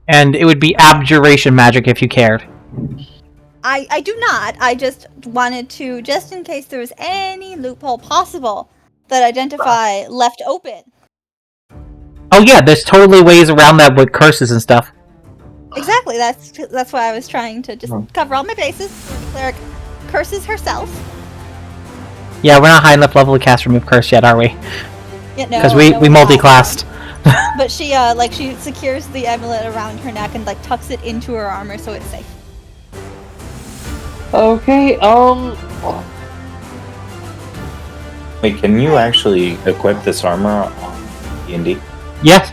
and it would be abjuration magic if you cared. I do not. I just wanted to, just in case there was any loophole possible that identify left open. Oh yeah, there's totally ways around that with curses and stuff. Exactly. That's why I was trying to just cover all my bases. The cleric curses herself. Yeah, we're not high enough level to cast Remove Curse yet, are we? Yeah, no. Because we multi-classed. But she she secures the amulet around her neck and tucks it into her armor so it's safe. Okay. Wait, can you actually equip this armor on D&D? Yes.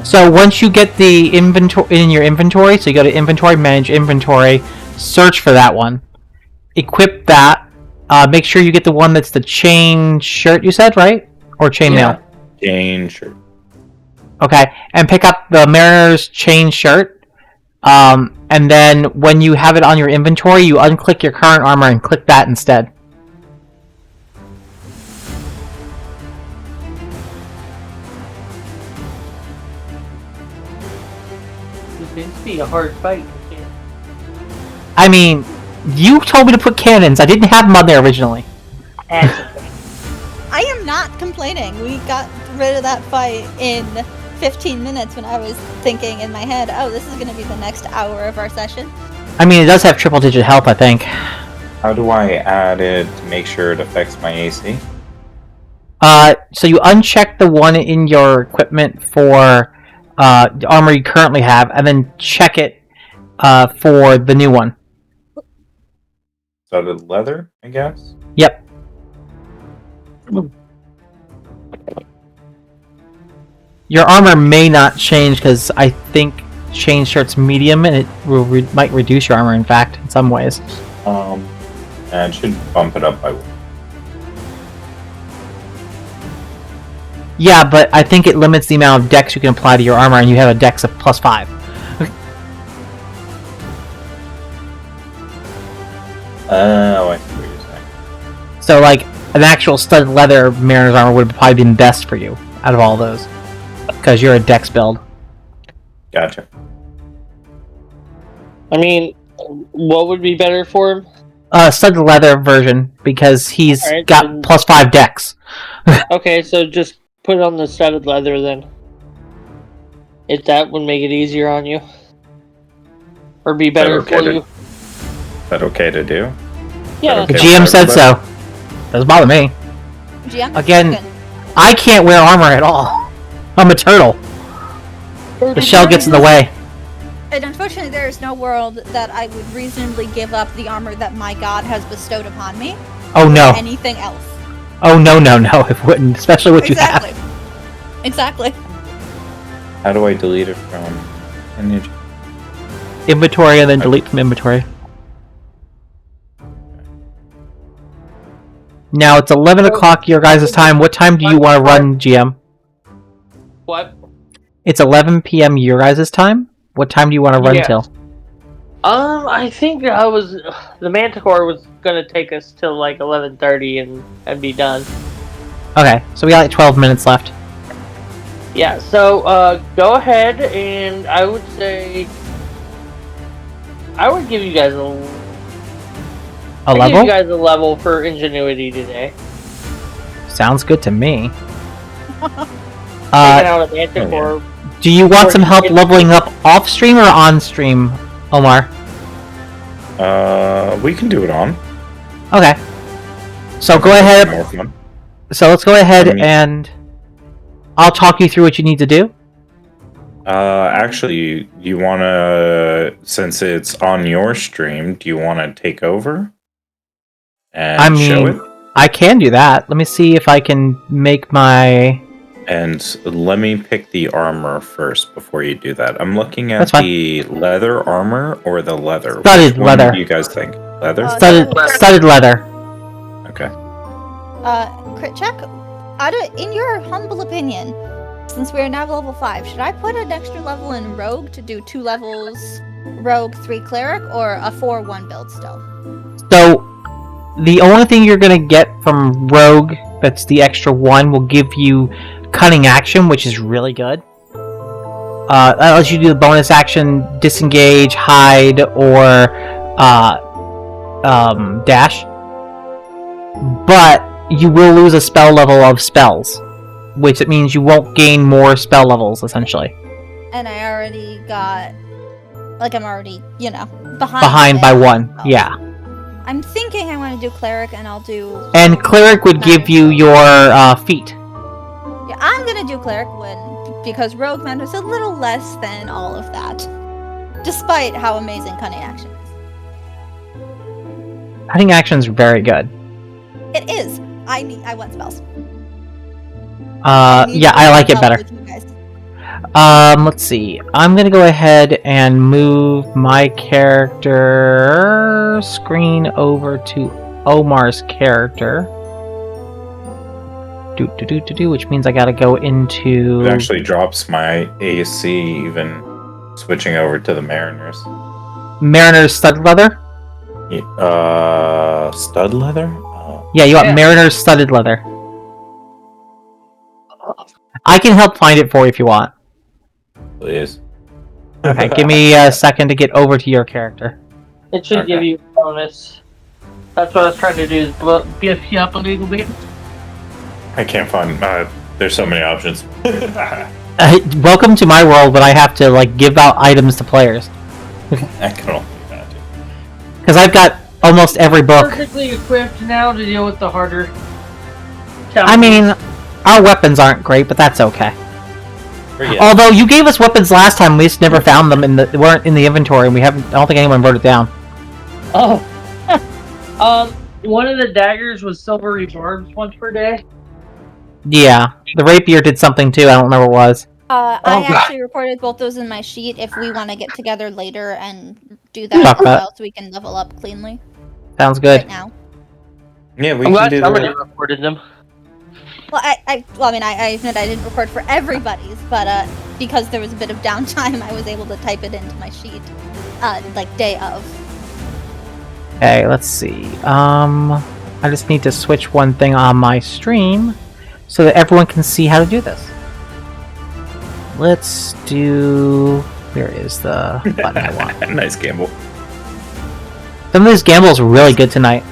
So once you get the inventory in your inventory, so you go to inventory, manage inventory, search for that one, equip that. Make sure you get the one that's the chain shirt. You said, right? Or chainmail? Chain shirt. Okay, and pick up the Mariner's chain shirt. And then when you have it on your inventory, you unclick your current armor and click that instead. This seems to be a hard fight. I mean, you told me to put cannons. I didn't have them on there originally. I am not complaining. We got rid of that fight in 15 minutes when I was thinking in my head, oh, this is going to be the next hour of our session. I mean, it does have triple digit health, I think. How do I add it to make sure it affects my AC? So you uncheck the one in your equipment for the armor you currently have, and then check it for the new one. Studded leather, I guess? Yep. Your armor may not change because I think chain shirt's medium, and it might reduce your armor. In fact, in some ways. And it should bump it up by one. Yeah, but I think it limits the amount of dex you can apply to your armor, and you have a dex of +5. Oh, I see what you're saying. So, an actual studded leather Mariner's armor would have probably been best for you out of all those, because you're a dex build. Gotcha. I mean, what would be better for him? Studded leather version, because he's got then... +5 dex. Okay, so just put on the studded leather then. If that would make it easier on you. Or be better for you. Is that okay to do? Yeah. The GM said so. Doesn't bother me. GM? Again, I can't wear armor at all. I'm a turtle. The shell gets in the way. And unfortunately, there is no world that I would reasonably give up the armor that my god has bestowed upon me. Oh no. Anything else. Oh no, it wouldn't. Especially what you have. Exactly. How do I delete it from image? Inventory and then delete from inventory. Now it's 11 o'clock your guys' time. What time do you want to run, GM? What? It's 11 p.m. your guys' time? What time do you want to run till? I think the Manticore was gonna take us till 11:30 and be done. Okay, so we got 12 minutes left. Yeah, so go ahead, and I would say I would give you guys a I'd level? give you guys a level for ingenuity today. Sounds good to me. Taking out a Manticore. Do you want some help leveling up off stream or on stream, Omar? We can do it on. Okay. So go ahead. So let's go ahead and I'll talk you through what you need to do. Actually, you want to, since it's on your stream, do you want to take over and show it? I can do that. Let me see if I can make my... And let me pick the armor first before you do that. I'm looking at That's fine. the leather armor or the leather. Studded Which one leather. do you guys think? Leather? Studded leather. Okay. Crit check. In your humble opinion, since we are now level 5, should I put an extra level in Rogue to do 2 levels Rogue, 3 Cleric, or a 4-1 build still? So, the only thing you're gonna get from Rogue that's the extra 1 will give you Cunning Action, which is really good. That lets you do the bonus action, Disengage, Hide, or Dash. But you will lose a spell level of spells, which it means you won't gain more spell levels, essentially. And I already got... I'm already, Behind by 1, yeah. I'm thinking I want to do Cleric, and I'll do... And Cleric would give you your feet. Yeah, I'm gonna do Cleric because Rogue matters a little less than all of that. Despite how amazing Cunning Action is. Cunning Action's very good. It is. I want spells. Yeah, I like it better. Let's see. I'm gonna go ahead and move my character screen over to Omar's character. Which means I gotta go into... It actually drops my AC even switching over to the Mariners. Mariner's Studded Leather? Stud leather? Yeah, you want Mariner's Studded Leather. I can help find it for you if you want. Please. Okay, give me a second to get over to your character. It should give you a bonus. That's what I was trying to do, is beef you up a little bit. I can't find... there's so many options. Welcome to my world when I have to, give out items to players. I can only imagine. Because I've got almost every book. Perfectly equipped now to deal with the harder challenges. I mean, our weapons aren't great, but that's okay. Yeah. Although you gave us weapons last time, we just never found them, they weren't in the inventory, and I don't think anyone wrote it down. Oh. One of the daggers was silvery barbs once per day. Yeah, the rapier did something too, I don't remember what it was. I actually reported both those in my sheet if we want to get together later and do that as well so we can level up cleanly. Sounds good. Right now. Yeah, we I'm can glad do somebody that. reported them. Well, I admit I didn't record for everybody's, but because there was a bit of downtime, I was able to type it into my sheet, day of. Okay, let's see. I just need to switch one thing on my stream so that everyone can see how to do this. Let's do... Where is the button I want? Nice gamble. Some of these gambles are really good tonight.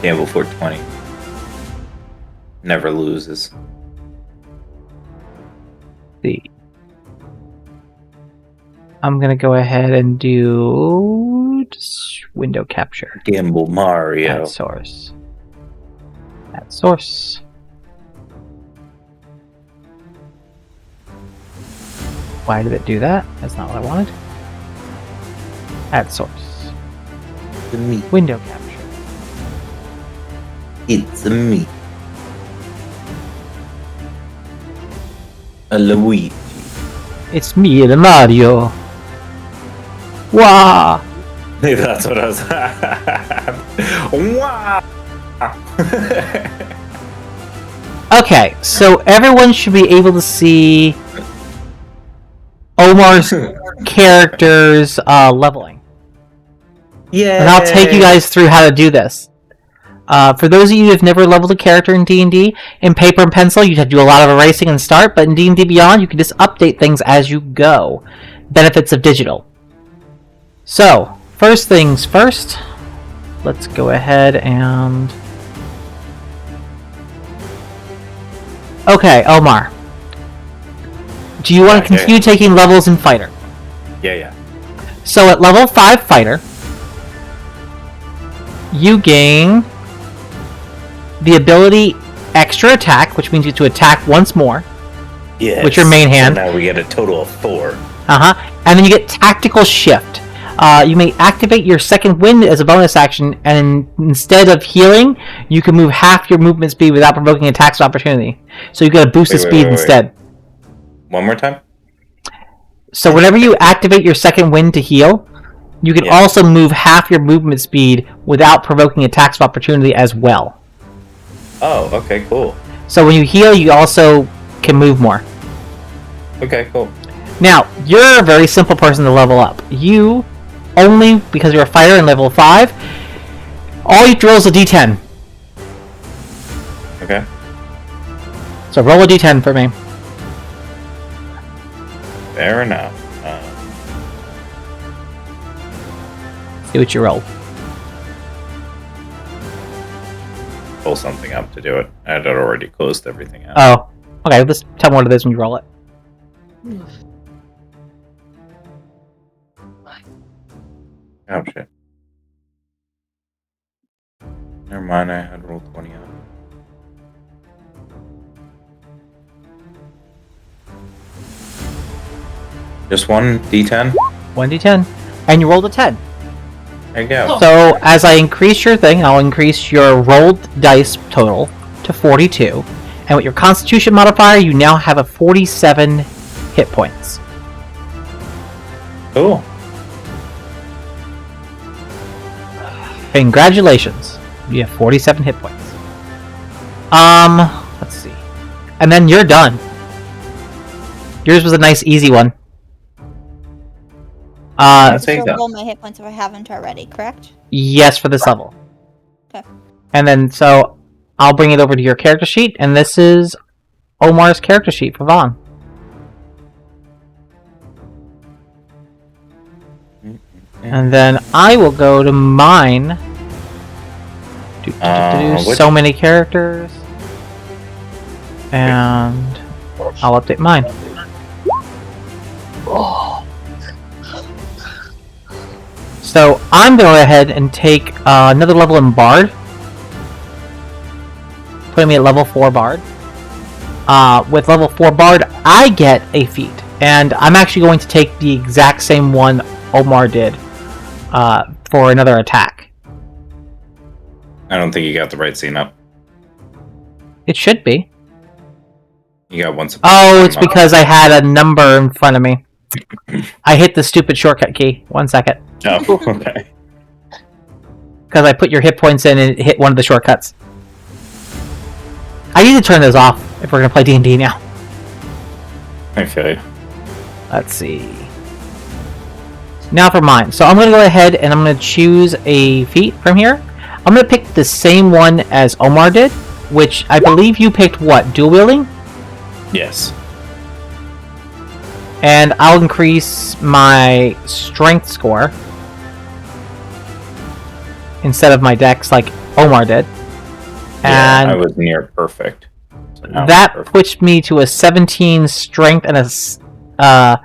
Gamble 420. Never loses. See. I'm gonna go ahead and do just window capture. Gamble Mario. Add source. Add source. Why did it do that? That's not what I wanted. Add source. The me. Window capture. It's a me. A Luigi. It's me, the Mario. Wow. That's what I was. Wow. Okay, so everyone should be able to see Omar's character's leveling. Yeah. And I'll take you guys through how to do this. For those of you who have never leveled a character in D&D, in paper and pencil, you'd have to do a lot of erasing and start, but in D&D Beyond, you can just update things as you go. Benefits of digital. So, first things first, let's go ahead and... Okay, Omar. Do you want to continue taking levels in Fighter? Yeah. So at level 5 Fighter, you gain the ability Extra Attack, which means you get to attack once more. Yes. With your main hand. So now we get a total of 4. And then you get Tactical Shift. You may activate your second wind as a bonus action, and instead of healing, you can move half your movement speed without provoking attacks of opportunity. So you get a boost of speed instead. One more time? So whenever you activate your second wind to heal, you can also move half your movement speed without provoking attacks of opportunity as well. Oh, okay, cool. So when you heal, you also can move more. Okay, cool. Now, you're a very simple person to level up. You, only because you're a fighter in level 5, all you have to roll is a d10. Okay. So roll a d10 for me. Fair enough. See what you roll. Pull something up to do it. I had already closed everything out. Oh. Okay, let's tell me what it is when you roll it. Oh, shit. Never mind, I had rolled 20 on it. Just one d10? 1d10. And you rolled a 10. There you go. So, as I increase your thing, I'll increase your rolled dice total to 42. And with your Constitution modifier, you now have a 47 hit points. Cool. Congratulations. You have 47 hit points. Let's see. And then you're done. Yours was a nice, easy one. I'll take So that. roll my hit points if I haven't already, correct? Yes, for this level. Okay. And then, so, I'll bring it over to your character sheet, and this is Omar's character sheet for Vaughn. And then I will go to mine. So many characters. And I'll update mine. So I'm going to go ahead and take another level in Bard. Putting me at level 4 Bard. With level 4 Bard, I get a feat. And I'm actually going to take the exact same one Omar did for another attack. I don't think you got the right scene up. It should be. You got once. Oh, it's because I had a number in front of me. I hit the stupid shortcut key. 1 second. Oh, okay. Because I put your hit points in and it hit one of the shortcuts. I need to turn those off if we're going to play D&D now. Okay. Let's see. Now for mine. So I'm going to go ahead and I'm going to choose a feat from here. I'm going to pick the same one as Omar did, which I believe you picked what? Dual wielding? Yes. And I'll increase my strength score instead of my dex like Omar did. Yeah, And I was near perfect. So now that I'm perfect. puts me to a 17 strength and the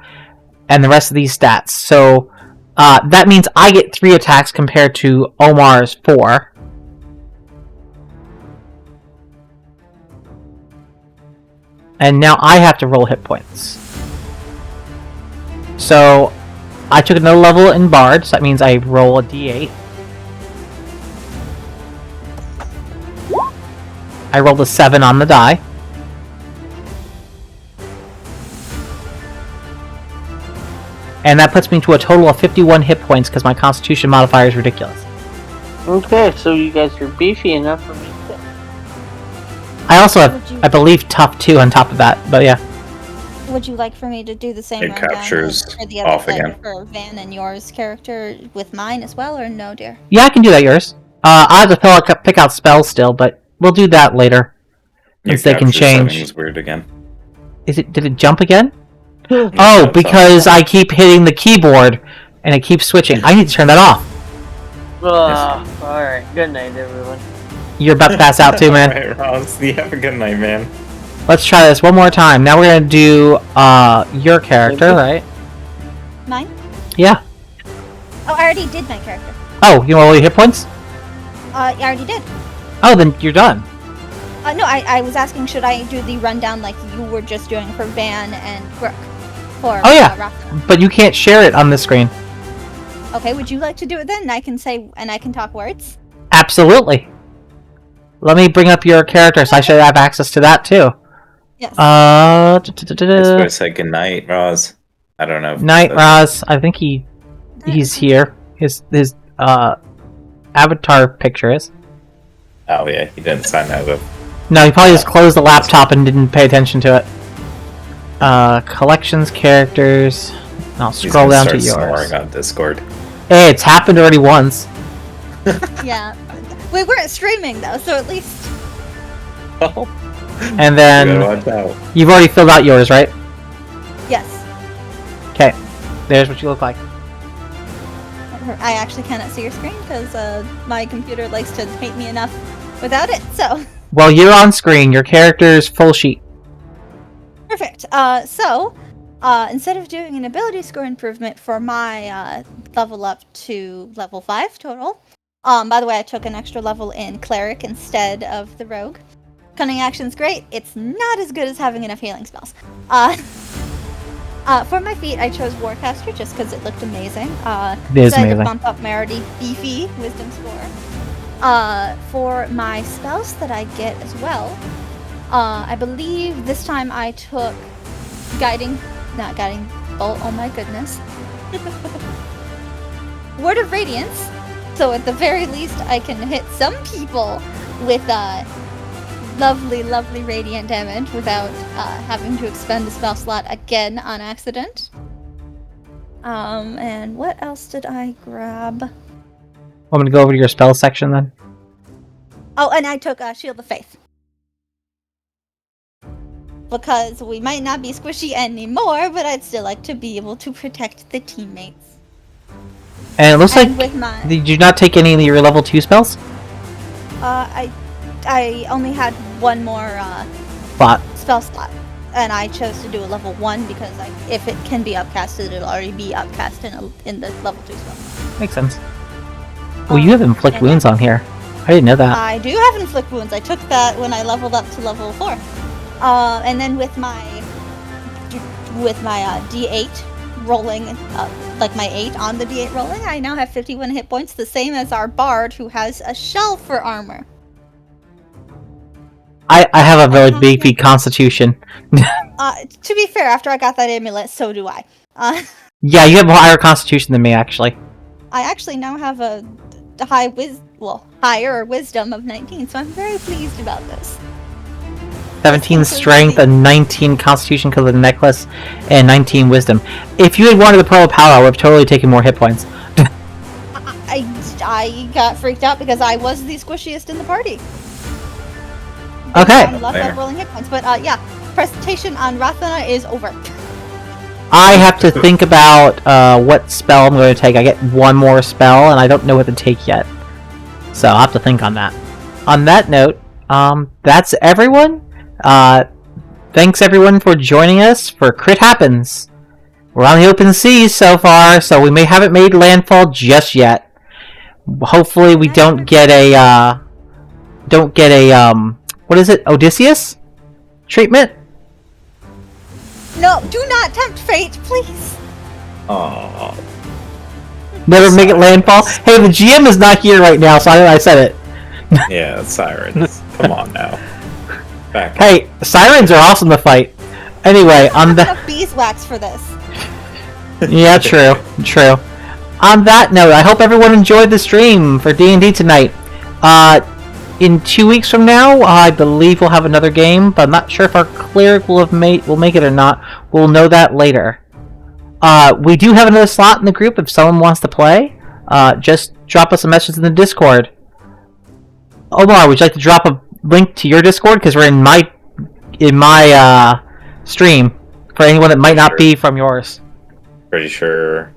rest of these stats. So that means I get 3 attacks compared to Omar's 4. And now I have to roll hit points. So I took another level in Bard, so that means I roll a d8. I rolled a 7 on the die. And that puts me to a total of 51 hit points because my Constitution modifier is ridiculous. Okay, so you guys are beefy enough for me to... I also Would have, you- I believe, tough 2 on top of that, but yeah. Would you like for me to do the same It rundown captures for the off other, again. for Van and yours character with mine as well, or no, dear? Yeah, I can do that, yours. I have to pick out spells still, but we'll do that later. Your Since they can capture change. setting is weird again. Did it jump again? Yeah, Oh, it's because I keep hitting the keyboard and it keeps switching. I need to turn that off. Alright, good night, everyone. You're about to pass out too, man. Alright, Ross, you have a good night, man. Let's try this one more time. Now we're gonna do your character, right? Mine? Yeah. Oh, I already did my character. Oh, you want all your hit points? I already did. Oh, then you're done. No, I was asking, should I do the rundown like you were just doing for Van and Brooke? For Oh, yeah. Rafa? But you can't share it on the screen. Okay, would you like to do it then? And I can talk words. Absolutely. Let me bring up your character, so I should have access to that too. Yes. I was going to say goodnight, Roz. I don't know. If Night, Roz. I think he's here. His avatar picture is. Oh yeah, he didn't sign that up. No, he probably just closed the laptop and didn't pay attention to it. Collections, characters. I'll scroll down to yours. Snoring on Discord. Hey, it's happened already once. Yeah. We weren't streaming though, so at least. Oh. And then You gotta watch out. you've already filled out yours, right? Yes. Okay. There's what you look like. I actually cannot see your screen because my computer likes to hate me enough without it. So. Well, you're on screen. Your character's full sheet. Perfect. Instead of doing an ability score improvement for my level up to level 5 total, by the way, I took an extra level in Cleric instead of the Rogue. Cunning Action's great. It's not as good as having enough healing spells. For my feat, I chose Warcaster just because it looked amazing. It is amazing. To amazing. bump up my already beefy Wisdom score. For my spells that I get as well, I believe this time I took not Guiding Bolt, oh my goodness. Word of Radiance, so at the very least I can hit some people with lovely, lovely radiant damage without having to expend a spell slot again on accident. And what else did I grab? Want me to go over to your spell section then? Oh, and I took Shield of Faith. Because we might not be squishy anymore, but I'd still like to be able to protect the teammates. And it looks And like with my, did you not take any of your level 2 spells? I only had one more spell slot, and I chose to do a level 1 because if it can be upcasted, it'll already be upcast in the level 2 spell. Makes sense. Well, you have Inflict Wounds on here. I didn't know that. I do have Inflict Wounds. I took that when I leveled up to level 4. And then with my D8 rolling, like my 8 on the D8 rolling, I now have 51 hit points, the same as our bard who has a shell for armor. I have a very beefy constitution. To be fair, after I got that amulet, so do I. Yeah, you have a higher constitution than me, actually. I actually now have a higher wisdom of 19, so I'm very pleased about this. 17 strength and 19 constitution because of the necklace, and 19 wisdom. If you had wanted the Pearl of Power, I would have totally taken more hit points. I got freaked out because I was the squishiest in the party. Okay. I love that rolling hit points, but yeah, presentation on Rathana is over. I have to think about what spell I'm going to take. I get one more spell, and I don't know what to take yet. So I'll have to think on that. On that note, that's everyone. Thanks everyone for joining us for Crit Happens. We're on the open seas so far, so we haven't made landfall just yet. Hopefully we don't get a what is it, Odysseus treatment? No, do not tempt fate, please. Oh. Never make it landfall. Hey, the GM is not here right now, so I said it. Yeah, sirens. Come on now. Back. Hey, sirens are awesome to fight. Anyway, on the beeswax for this. yeah, true. On that note, I hope everyone enjoyed the stream for D&D tonight. In 2 weeks from now, I believe we'll have another game, but I'm not sure if our cleric will make it or not. We'll know that later. We do have another slot in the group if someone wants to play. Just drop us a message in the Discord. Omar, would you like to drop a link to your Discord? Because we're in my stream for anyone that might not be from yours. Pretty sure.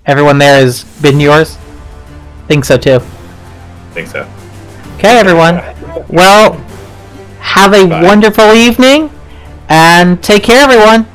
Everyone there has been yours? Think so too. Think so. Okay, everyone. Well, have a wonderful evening, and take care, everyone.